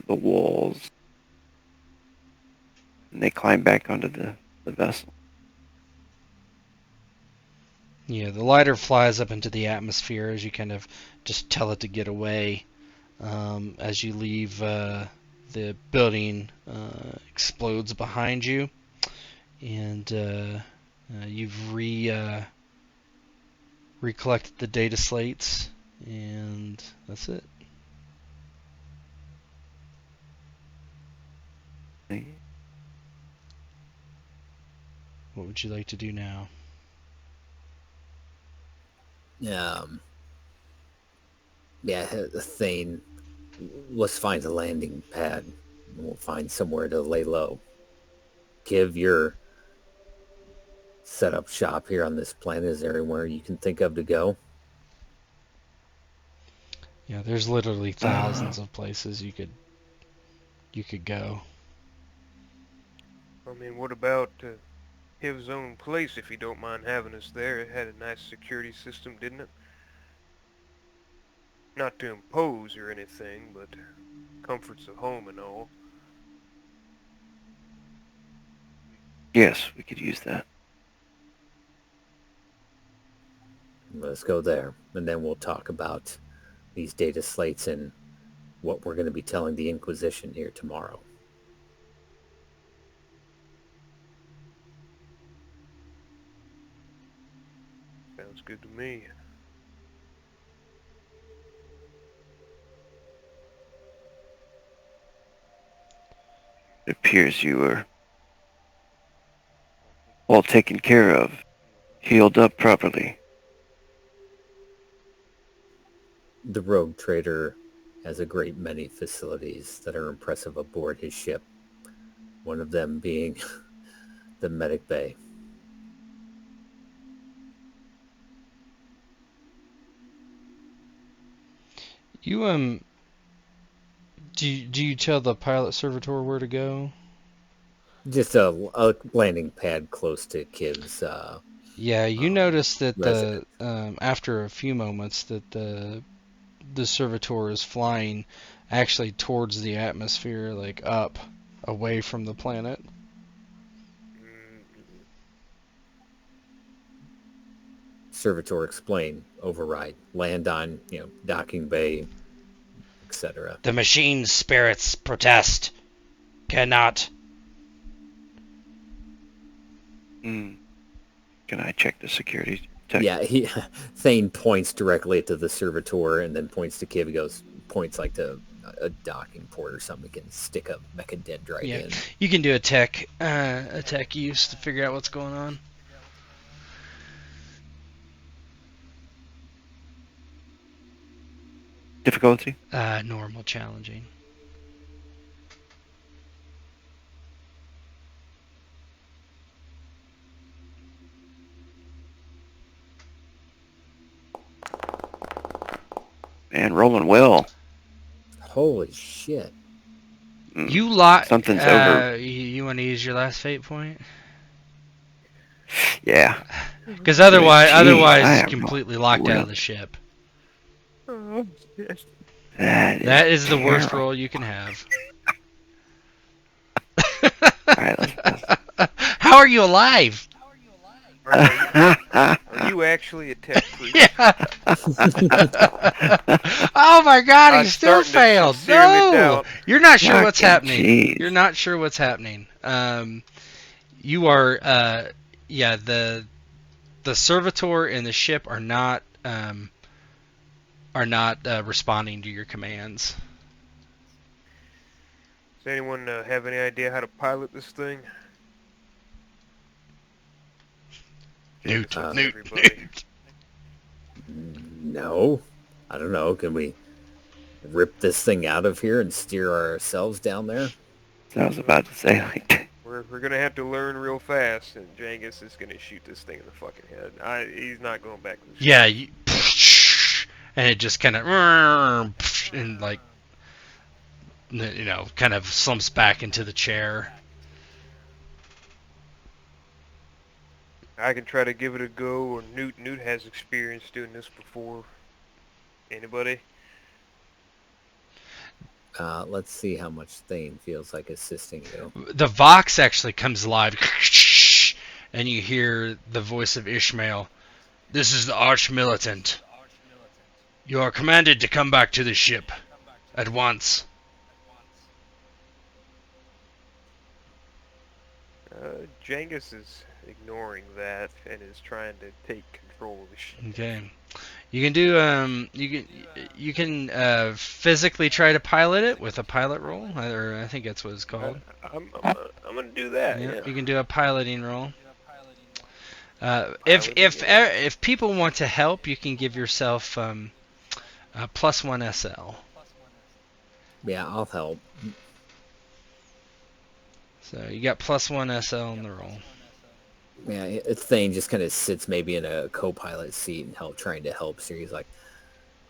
walls, and they climb back onto the vessel. Yeah, the lighter flies up into the atmosphere as you kind of just tell it to get away. As you leave, the building explodes behind you, and you've recollected the data slates, and that's it. What would you like to do now? Yeah, Thane, let's find a landing pad. We'll find somewhere to lay low. Give your set up shop here on this planet. Is there anywhere you can think of to go? Yeah, there's literally thousands of places you could go. I mean, what about his own place, if you don't mind having us there? It had a nice security system, didn't it? Not to impose or anything, but comforts of home and all. Yes, we could use that. Let's go there, and then we'll talk about these data slates and what we're going to be telling the Inquisition here tomorrow. Sounds good to me. It appears you were all taken care of, healed up properly. The rogue trader has a great many facilities that are impressive aboard his ship. One of them being the medic bay. You do you tell the pilot servitor where to go? Just a landing pad close to Kiv's. Yeah, you notice that residence. After a few moments that the servitor is flying actually towards the atmosphere, like up, away from the planet. Servitor explain, override, land on, docking bay, etc. The machine's spirits protest. Cannot. Can I check the security tech? Yeah, Thane points directly to the servitor and then points to Kiv. He points like to a docking port or something. He can stick a mechadendrite in. You can do a tech use to figure out what's going on. Difficulty? Normal, challenging. Man, rolling well. Holy shit. You lock. Something's over. You want to use your last fate point? Yeah. Because otherwise, I am completely locked out of the ship. Oh, yes. That is the worst roll you can have. Alright, let's How are you alive? Are you you actually attempt proof? Yeah. Oh my God, he I'm still starting to failed. sincerely No, doubt. you're not sure what's Fucking happening. jeez. You're not sure what's happening. You are, yeah. The servitor and the ship are not responding to your commands. Does anyone have any idea how to pilot this thing? Newt, Jacobs looks at Newt, everybody. Newt. No. I don't know. Can we rip this thing out of here and steer ourselves down there? So I was about to say, like, We're gonna have to learn real fast, and Djangus is gonna shoot this thing in the fucking head. He's not going back to the ship. Yeah, and it just kind of and like kind of slumps back into the chair. I can try to give it a go, or Newt has experience doing this before. Anybody? Let's see how much Thane feels like assisting you. The Vox actually comes alive, and you hear the voice of Ishmael. This is the Arch Militant. You are commanded to come back to the ship at once. Djangus is ignoring that and is trying to take control of the ship. Okay. You can do you can physically try to pilot it with a pilot roll, or I think that's what it's called. I'm gonna do that. Yeah. You can do a piloting roll. If people want to help, you can give yourself a +1 SL. Yeah, I'll help. So you got +1 SL in the roll. Yeah, Thane just kind of sits maybe in a co-pilot seat and trying to help. So he's like,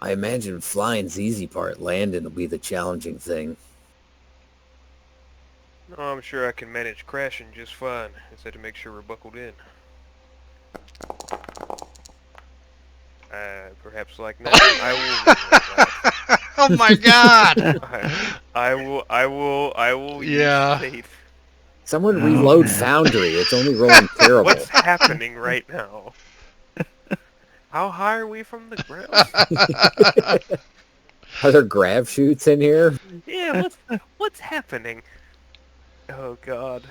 I imagine flying's the easy part. Landing will be the challenging thing. No, I'm sure I can manage crashing just fine. Just had to make sure we're buckled in. Perhaps like now, I will. Oh my God! I will. Yeah. Use safe. Someone reload Foundry. It's only rolling terrible. What's happening right now? How high are we from the ground? Are there grav chutes in here? Yeah, what's happening? Oh God.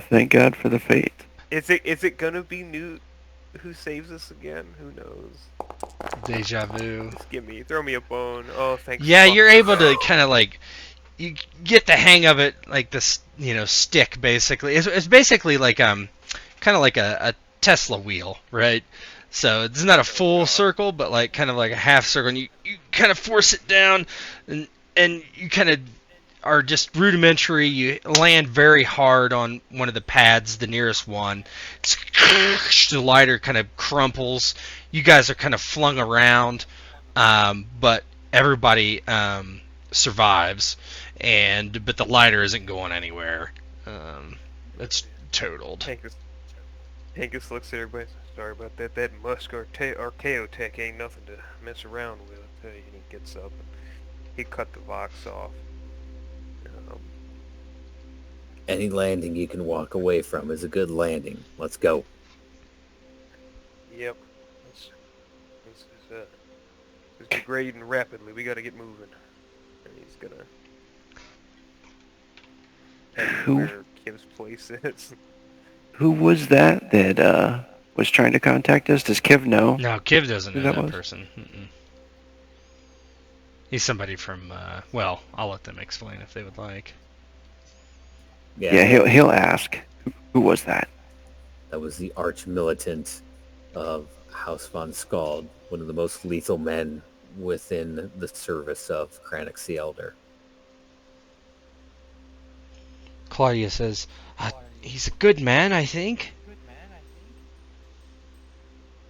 thank God for the fate. Is it gonna be Newt who saves us again? Who knows? Deja vu. Just throw me a bone. Oh, thanks. Yeah, fuck. you're able to kind of like, you get the hang of it, like this, stick basically. It's basically like kind of like a Tesla wheel, right? So it's not a full circle, but like kind of like a half circle, and you kind of force it down, and you kind of are just rudimentary. You land very hard on one of the pads, the nearest one. The lighter kind of crumples. You guys are kind of flung around, but everybody survives, but the lighter isn't going anywhere. It's totaled. Hankus looks at everybody. Sorry about that. That Musk Archaeotech ain't nothing to mess around with. I tell you, and he gets up and he cut the Vox off. Any landing you can walk away from is a good landing. Let's go. Yep. This is degrading rapidly. We gotta get moving. And he's gonna Who? where Kiv's place is. Who was that was trying to contact us? Does Kiv know? No, Kiv doesn't know Who that that was? person. Mm-mm. He's somebody from, well, I'll let them explain if they would like. Yeah, he'll ask. Who was that? That was the arch militant of House von Skald, one of the most lethal men within the service of Kranix the Elder. Claudia says, he's a good man, I think.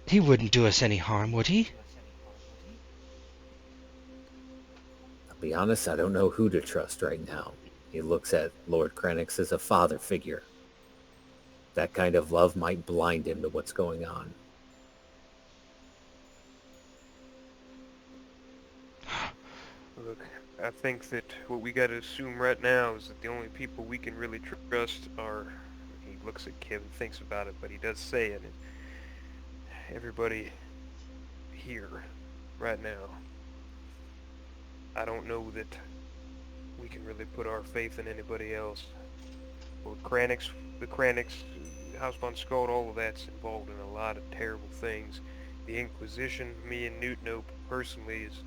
He wouldn't do us any harm, would he? I'll be honest, I don't know who to trust right now. He looks at Lord Kranix as a father figure. That kind of love might blind him to what's going on. Look, I think that what we gotta assume right now is that the only people we can really trust are... He looks at Kiv and thinks about it, but he does say it. everybody here right now. I don't know that we can really put our faith in anybody else. Well, the Kranix, Housebound Skull, all of that's involved in a lot of terrible things. The Inquisition, me and Newt know personally, is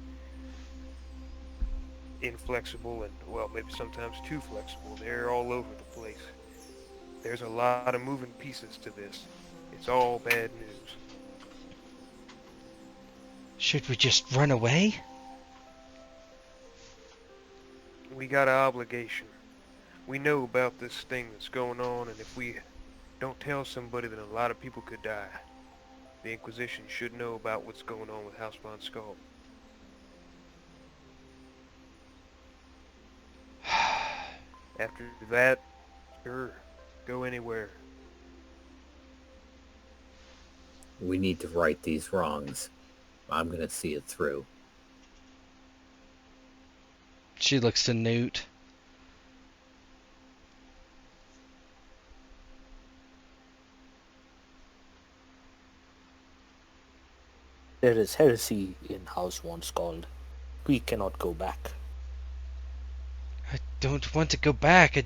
inflexible and, well, maybe sometimes too flexible. They're all over the place. There's a lot of moving pieces to this. It's all bad news. Should we just run away? We got an obligation. We know about this thing that's going on, and if we don't tell somebody, then a lot of people could die. The Inquisition should know about what's going on with Housebound Skull. After that, sure, go anywhere. We need to right these wrongs. I'm going to see it through. She looks to Newt. There is heresy in House once called. We cannot go back. I don't want to go back. I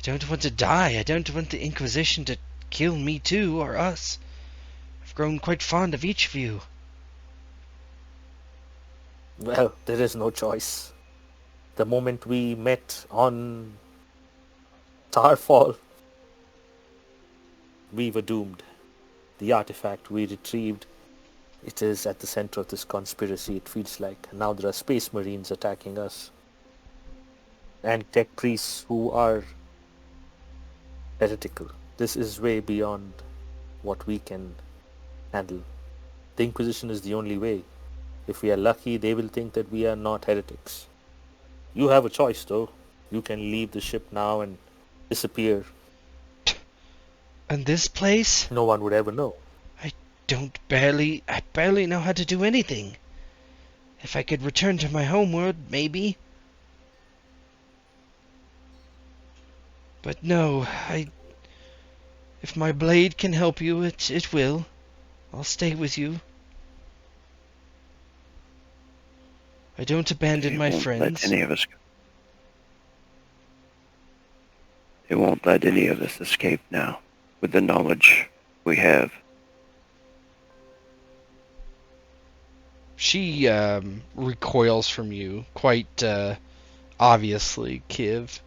don't want to die. I don't want the Inquisition to kill me too, or us. I've grown quite fond of each of you. Well, there is no choice. The moment we met on Starfall, we were doomed. The artifact we retrieved, it is at the center of this conspiracy, it feels like. Now there are space marines attacking us. And tech priests who are heretical. This is way beyond what we can handle. The Inquisition is the only way. If we are lucky, they will think that we are not heretics. You have a choice, though. You can leave the ship now and disappear. And this place? No one would ever know. I barely know how to do anything. If I could return to my homeworld, maybe. But no, if my blade can help you, it will. I'll stay with you. I don't abandon my friends. Let any of us go. It won't let any of us escape now, with the knowledge we have. She recoils from you, quite obviously, Kiv.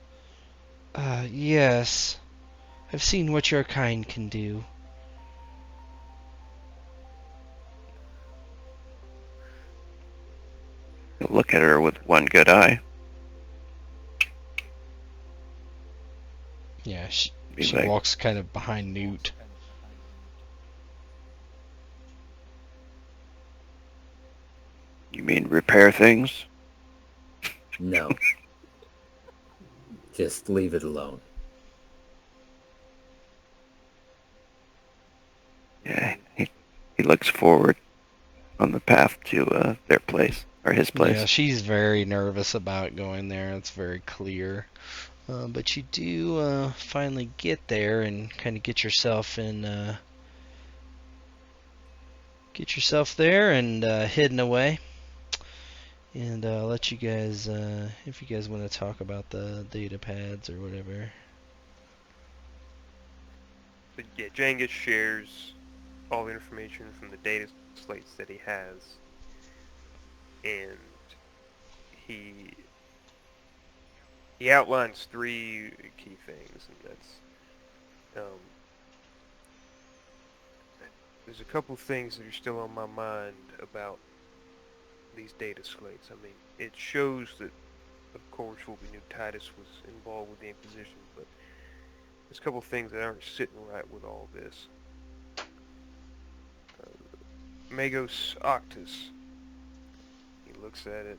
Yes. I've seen what your kind can do. Look at her with one good eye. Yeah, she like, walks kind of behind Newt. You mean repair things? No. Just leave it alone. Yeah, he looks forward on the path to their place, or his place. Yeah, she's very nervous about going there. It's very clear. But you do finally get there and kind of get yourself there and hidden away. And I'll let you guys, if you guys want to talk about the data pads or whatever. But yeah, Djangus shares all the information from the data slates that he has, and he outlines 3 key things, and that's there's a couple things that are still on my mind about these data slates. I mean, it shows that, of course, what we knew Titus was involved with the Inquisition, but there's a couple things that aren't sitting right with all this. Magos Octus. He looks at it.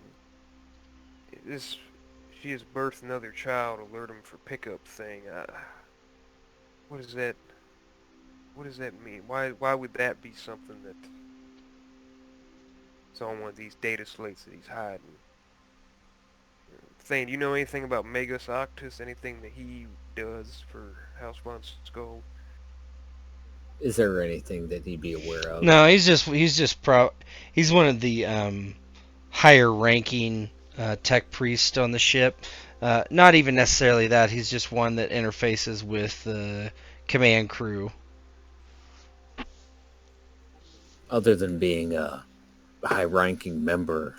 She has birthed another child, alert him for pickup thing. What does that mean? Why would that be something that it's on one of these data slates that he's hiding? Thane, do you know anything about Magos Octus? Anything that he does for Housebound Skull? Is there anything that he'd be aware of? No, he's one of the higher ranking tech priests on the ship. Not even necessarily that. He's just one that interfaces with the command crew. Other than being a high-ranking member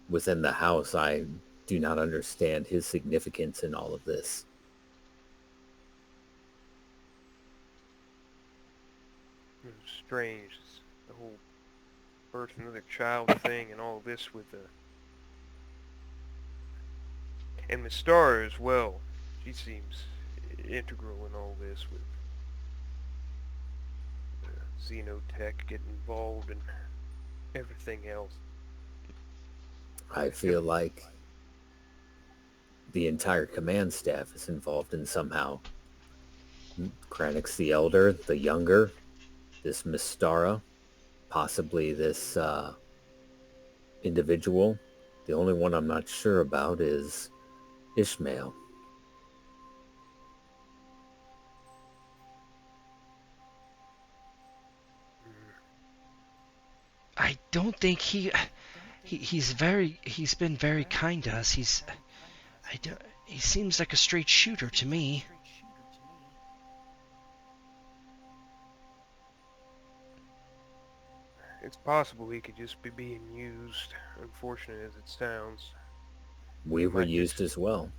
within the house, I do not understand his significance in all of this. Strange, the whole birth another child thing and all this with and Miss Star as well. She seems integral in all this with xenotech getting involved and everything else. I feel like the entire command staff is involved in somehow. Kranix the Elder, the Younger, this Mistara, possibly this individual. The only one I'm not sure about is Ishmael. I don't think he's been very kind to us. He seems like a straight shooter to me. It's possible he could just be being used, unfortunate as it sounds. We were used as well.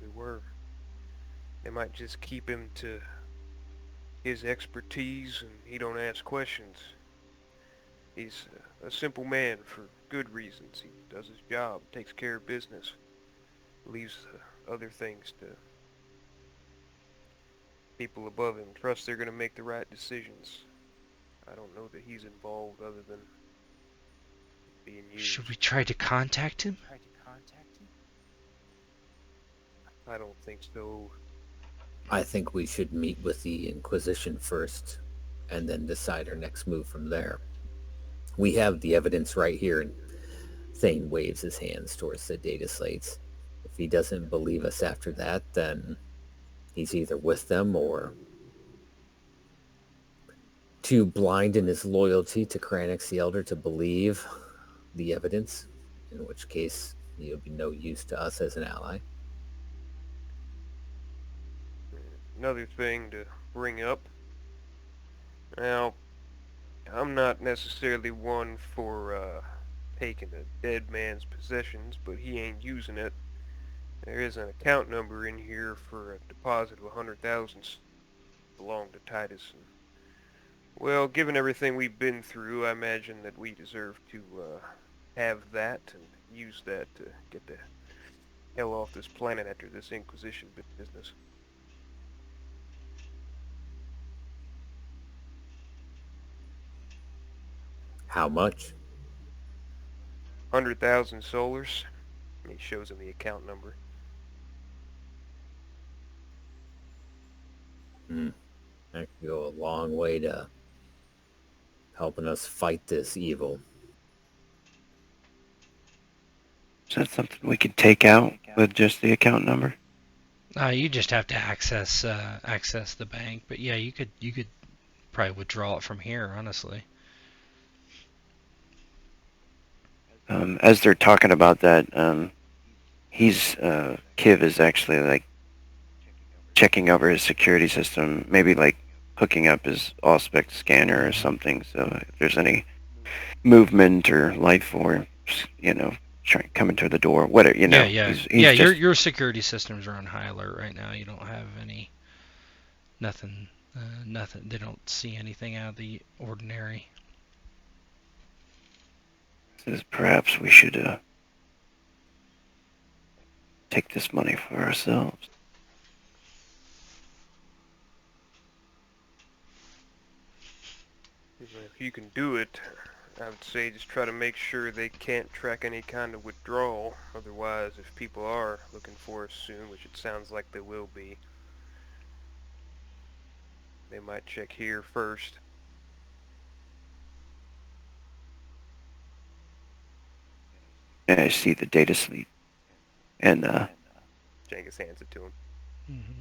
We were. They might just keep him to his expertise and he don't ask questions. He's a simple man for good reasons. He does his job, takes care of business, leaves other things to people above him. Trust they're going to make the right decisions. I don't know that he's involved other than being used. Should we try to contact him? I don't think so. I think we should meet with the Inquisition first and then decide our next move from there. We have the evidence right here, and Thane waves his hands towards the data slates. If he doesn't believe us after that, then he's either with them or too blind in his loyalty to Kranix the Elder to believe the evidence, in which case he'll be no use to us as an ally. Another thing to bring up. Now, I'm not necessarily one for taking a dead man's possessions, but he ain't using it. There is an account number in here for a deposit of 100,000 belong to Titus. And, well, given everything we've been through, I imagine that we deserve to have that and use that to get the hell off this planet after this Inquisition business. How much? 100,000 solars. He shows him the account number. That could go a long way to helping us fight this evil. Is that something we could take out with just the account number? You just have to access the bank. But yeah, you could probably withdraw it from here, honestly. As they're talking about that, Kiv is actually like checking over his security system, maybe like hooking up his Auspex scanner or something, so if there's any movement or life force, coming to the door, whatever, Yeah. He's Your security systems are on high alert right now. You don't have nothing. They don't see anything out of the ordinary. Says perhaps we should take this money for ourselves. If you can do it, I would say just try to make sure they can't track any kind of withdrawal. Otherwise, if people are looking for us soon, which it sounds like they will be, they might check here first. And I see the data slate. And Djangus hands it to him. Mm-hmm.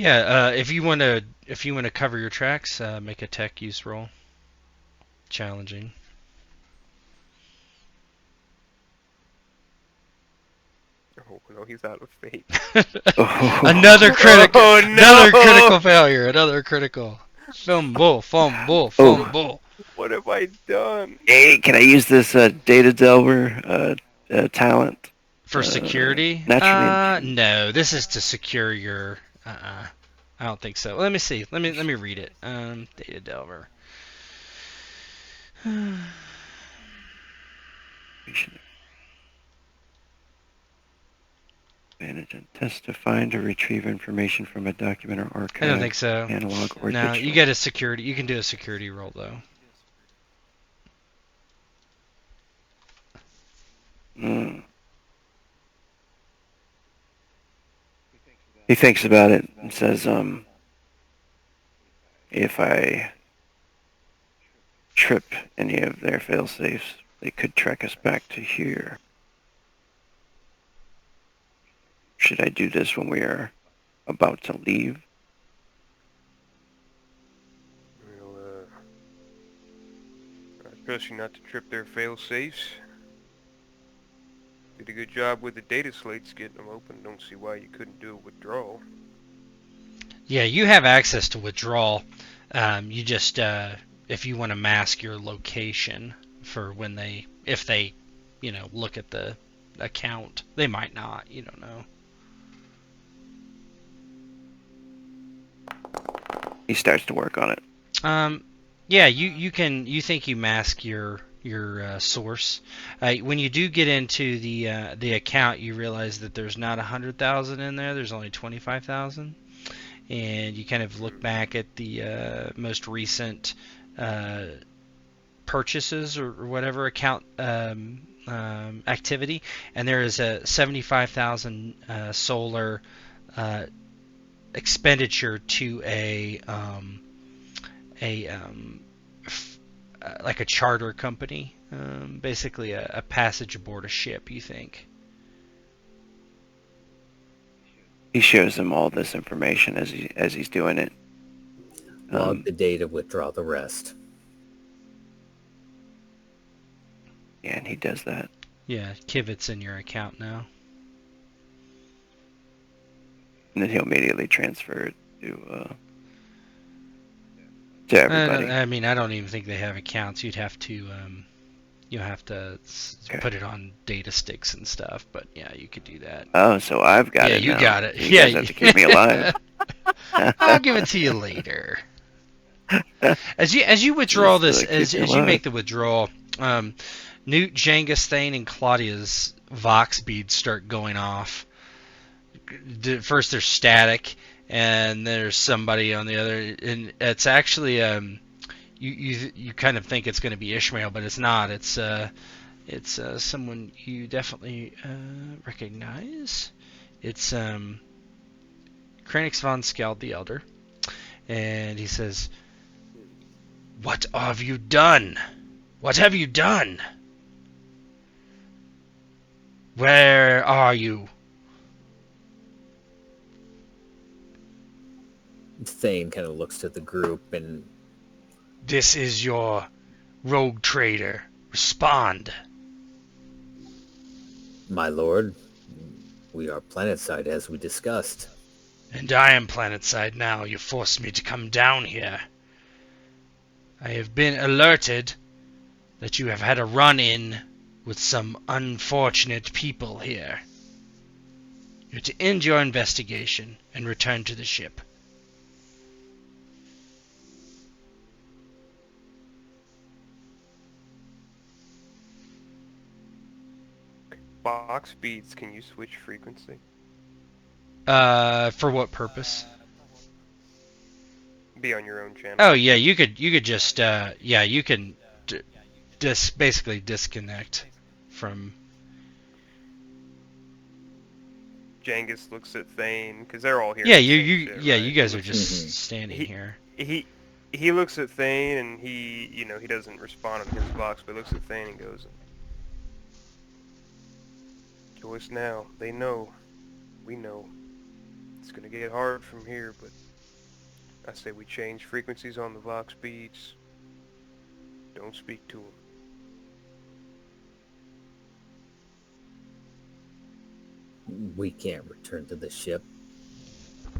Yeah, if you want to cover your tracks, make a tech use roll. Challenging. Oh no, he's out of fate. Another critical. Oh, no! Another critical failure. Another critical. Fumble. What have I done? Hey, can I use this data delver talent? For security? Naturally. No. This is to secure your. I don't think so. Let me see. Let me read it. Data delver. Advantage on test to find or retrieve information from a document or archive. I don't think so. Analog or No, digital. you get a security. You can do a security roll though. He thinks about it and says, if I trip any of their failsafes, they could track us back to here. Should I do this when we are about to leave? Well, I trust you not to trip their fail-safes. Did a good job with the data slates getting them open. Don't see why you couldn't do a withdrawal. Yeah, you have access to withdrawal. You just if you want to mask your location for when if they look at the account, they might not. You don't know. He starts to work on it. Yeah, you think you mask your source. When you do get into the account, you realize that there's not 100,000 in there. There's only 25,000, and you kind of look back at the most recent purchases or whatever account activity, and there is a 75,000 solar expenditure to like a charter company, basically a passage aboard a ship, you think. He shows them all this information as he's doing it. Log the data, withdraw the rest. Yeah, and he does that. Yeah, Kivit's in your account now. And then he'll immediately transfer it to everybody. I mean, I don't even think they have accounts. You'll have to put it on data sticks and stuff. But yeah, you could do that. Oh, so I've got it. Yeah, you now. got it. You guys have to keep me alive. I'll give it to you later. As you withdraw this, as you make the withdrawal, Newt, Djangus, Thane, and Claudia's Vox beads start going off. First they're static, and there's somebody on the other, and it's actually you kind of think it's going to be Ishmael, but it's not. It's someone you definitely recognize. It's Kranix von Skeld the Elder, and he says, "What have you done? What have you done? Where are you?" Thane kind of looks to the group and... This is your rogue trader. Respond. My lord, we are planetside as we discussed. And I am planetside now. You forced me to come down here. I have been alerted that you have had a run-in with some unfortunate people here. You're to end your investigation and return to the ship. Box beads, can you switch frequency? For what purpose? Be on your own channel. Oh yeah, you could just you can basically disconnect from. Djangus looks at Thane because they're all here. Yeah, you you guys are just standing here. He looks at Thane and he doesn't respond on his box, but looks at Thane and goes, "Choice now. They know. We know. It's gonna get hard from here, but I say we change frequencies on the Vox beads. Don't speak to them. We can't return to the ship.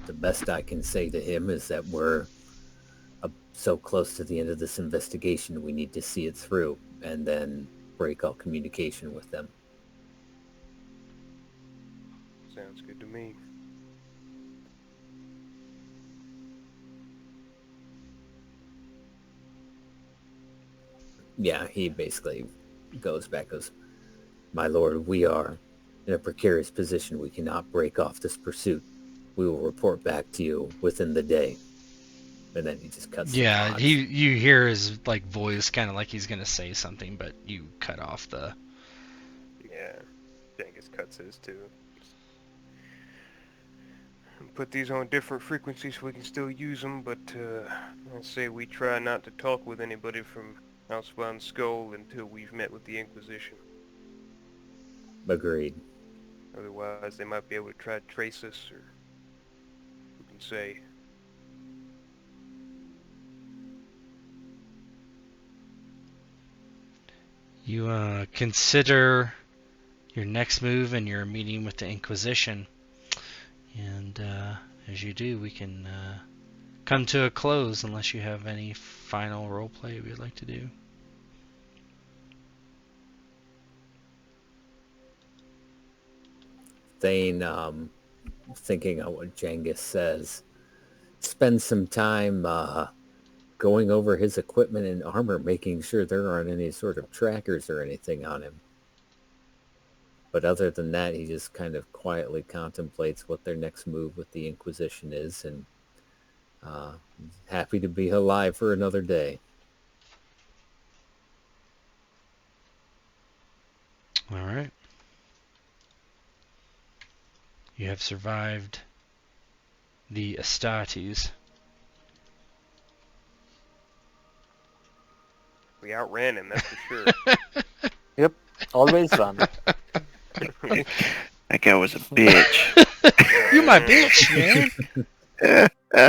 The best I can say to him is that we're so close to the end of this investigation, we need to see it through and then break all communication with them. Sounds good to me. Yeah, he basically goes, my lord, we are in a precarious position. We cannot break off this pursuit. We will report back to you within the day. And then he just cuts the pods. you hear his like voice kind of like he's gonna say something, but you cut off the... Yeah, Djangus cuts his too. Put these on different frequencies so we can still use them, but I say we try not to talk with anybody from Housebound Skull until we've met with the Inquisition. Agreed. Otherwise, they might be able to try to trace us, or who can say. You consider your next move and your meeting with the Inquisition. And as you do, we can come to a close unless you have any final roleplay we'd like to do. Thane, thinking of what Djangus says, spend some time going over his equipment and armor, making sure there aren't any sort of trackers or anything on him. But other than that, he just kind of quietly contemplates what their next move with the Inquisition is, and happy to be alive for another day. All right. You have survived the Astartes. We outran him, that's for sure. Yep, always run. That guy was a bitch. You my bitch, man.